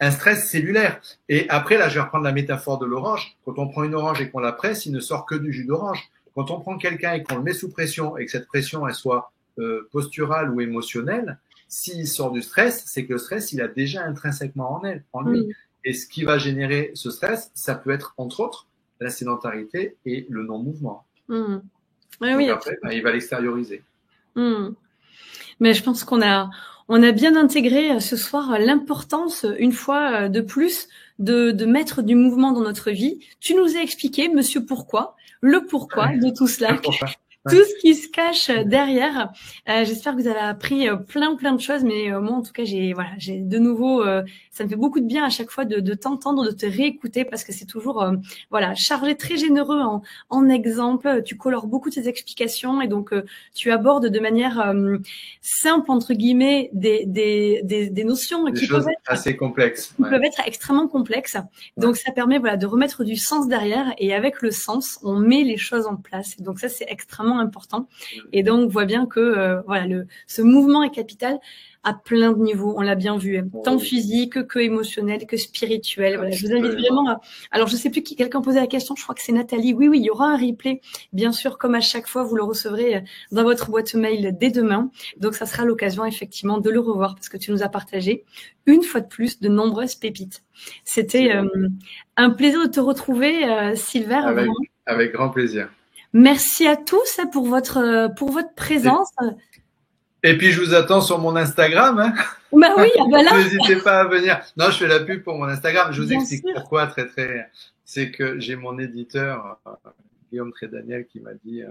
un stress cellulaire. Et après, là, je vais reprendre la métaphore de l'orange. Quand on prend une orange et qu'on la presse, il ne sort que du jus d'orange. Quand on prend quelqu'un et qu'on le met sous pression et que cette pression, elle soit posturale ou émotionnelle, s'il sort du stress, c'est que le stress, il a déjà intrinsèquement en lui. Et ce qui va générer ce stress, ça peut être, entre autres, la sédentarité et le non-mouvement. Oui, après, il va l'extérioriser. Mais je pense qu'on a bien intégré ce soir l'importance, une fois de plus, de mettre du mouvement dans notre vie. Tu nous as expliqué, monsieur, le pourquoi de tout cela. tout ce qui se cache derrière. J'espère que vous avez appris plein de choses, mais moi en tout cas j'ai de nouveau, ça me fait beaucoup de bien à chaque fois de t'entendre, de te réécouter parce que c'est toujours chargé, très généreux en exemples. Tu colores beaucoup tes explications et donc tu abordes de manière simple entre guillemets des notions des choses assez complexes, qui peuvent être extrêmement complexes. Donc ça permet de remettre du sens derrière et avec le sens on met les choses en place. Et donc ça c'est extrêmement important. Et donc on voit bien que ce mouvement est capital à plein de niveaux, on l'a bien vu, tant physique que émotionnel, que spirituel. Voilà, je vous invite vraiment à... Alors, je sais plus qui, quelqu'un posait la question, je crois que c'est Nathalie. Oui, il y aura un replay, bien sûr, comme à chaque fois, vous le recevrez dans votre boîte mail dès demain. Donc, ça sera l'occasion, effectivement, de le revoir parce que tu nous as partagé, une fois de plus, de nombreuses pépites. C'était un plaisir de te retrouver, Silver. Avec grand plaisir. Merci à tous pour votre présence. Et puis, je vous attends sur mon Instagram. Hein. Bah oui, là. N'hésitez pas à venir. Non, je fais la pub pour mon Instagram. Je vous explique pourquoi c'est que j'ai mon éditeur, Guillaume Trédaniel, qui m'a dit,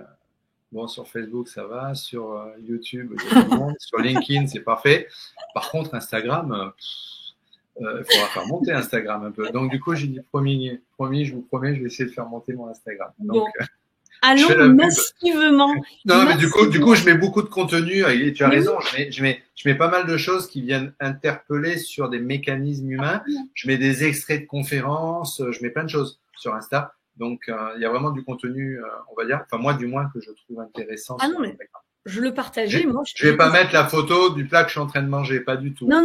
sur Facebook, ça va. Sur YouTube, il y a tout le monde. Sur LinkedIn, c'est parfait. Par contre, Instagram, il faudra faire monter Instagram un peu. Donc, du coup, j'ai dit, promis, je vous promets, je vais essayer de faire monter mon Instagram. Donc, allons massivement. Non, mais du coup, je mets beaucoup de contenu. Et tu as raison. Je mets pas mal de choses qui viennent interpeller sur des mécanismes humains. Je mets des extraits de conférences. Je mets plein de choses sur Insta. Donc, il y a vraiment du contenu, on va dire. Enfin, moi, du moins, que je trouve intéressant. Ah non, mais je le partageais. Je vais pas mettre la photo du plat que je suis en train de manger. Pas du tout. Non.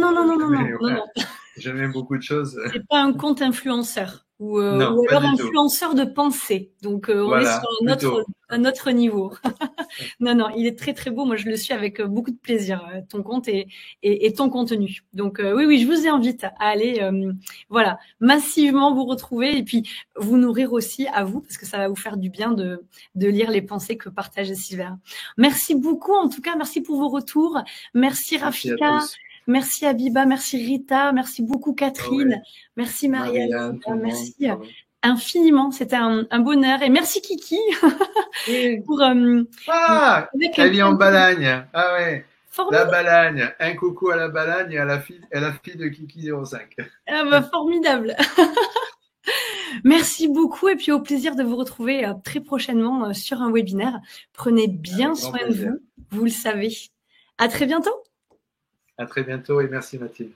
Je mets beaucoup de choses. C'est pas un compte influenceur. Ou alors influenceur de pensée. Donc, on est sur un autre niveau. Non, il est très, très beau. Moi, je le suis avec beaucoup de plaisir, ton compte et ton contenu. Donc, oui, je vous invite à aller, massivement vous retrouver et puis vous nourrir aussi à vous parce que ça va vous faire du bien de lire les pensées que partage Silver. Merci beaucoup. En tout cas, merci pour vos retours. Merci Rafika. Merci Abiba, merci Rita, merci beaucoup Catherine, merci Marianne, merci infiniment, c'était un bonheur et merci Kiki pour elle est en Balagne, ah ouais, formidable. La Balagne, un coucou à la Balagne et à la fille de Kiki 05. Formidable. Merci beaucoup et puis au plaisir de vous retrouver très prochainement sur un webinaire. Prenez bien soin de vous, vous le savez. À très bientôt. À très bientôt et merci Mathilde.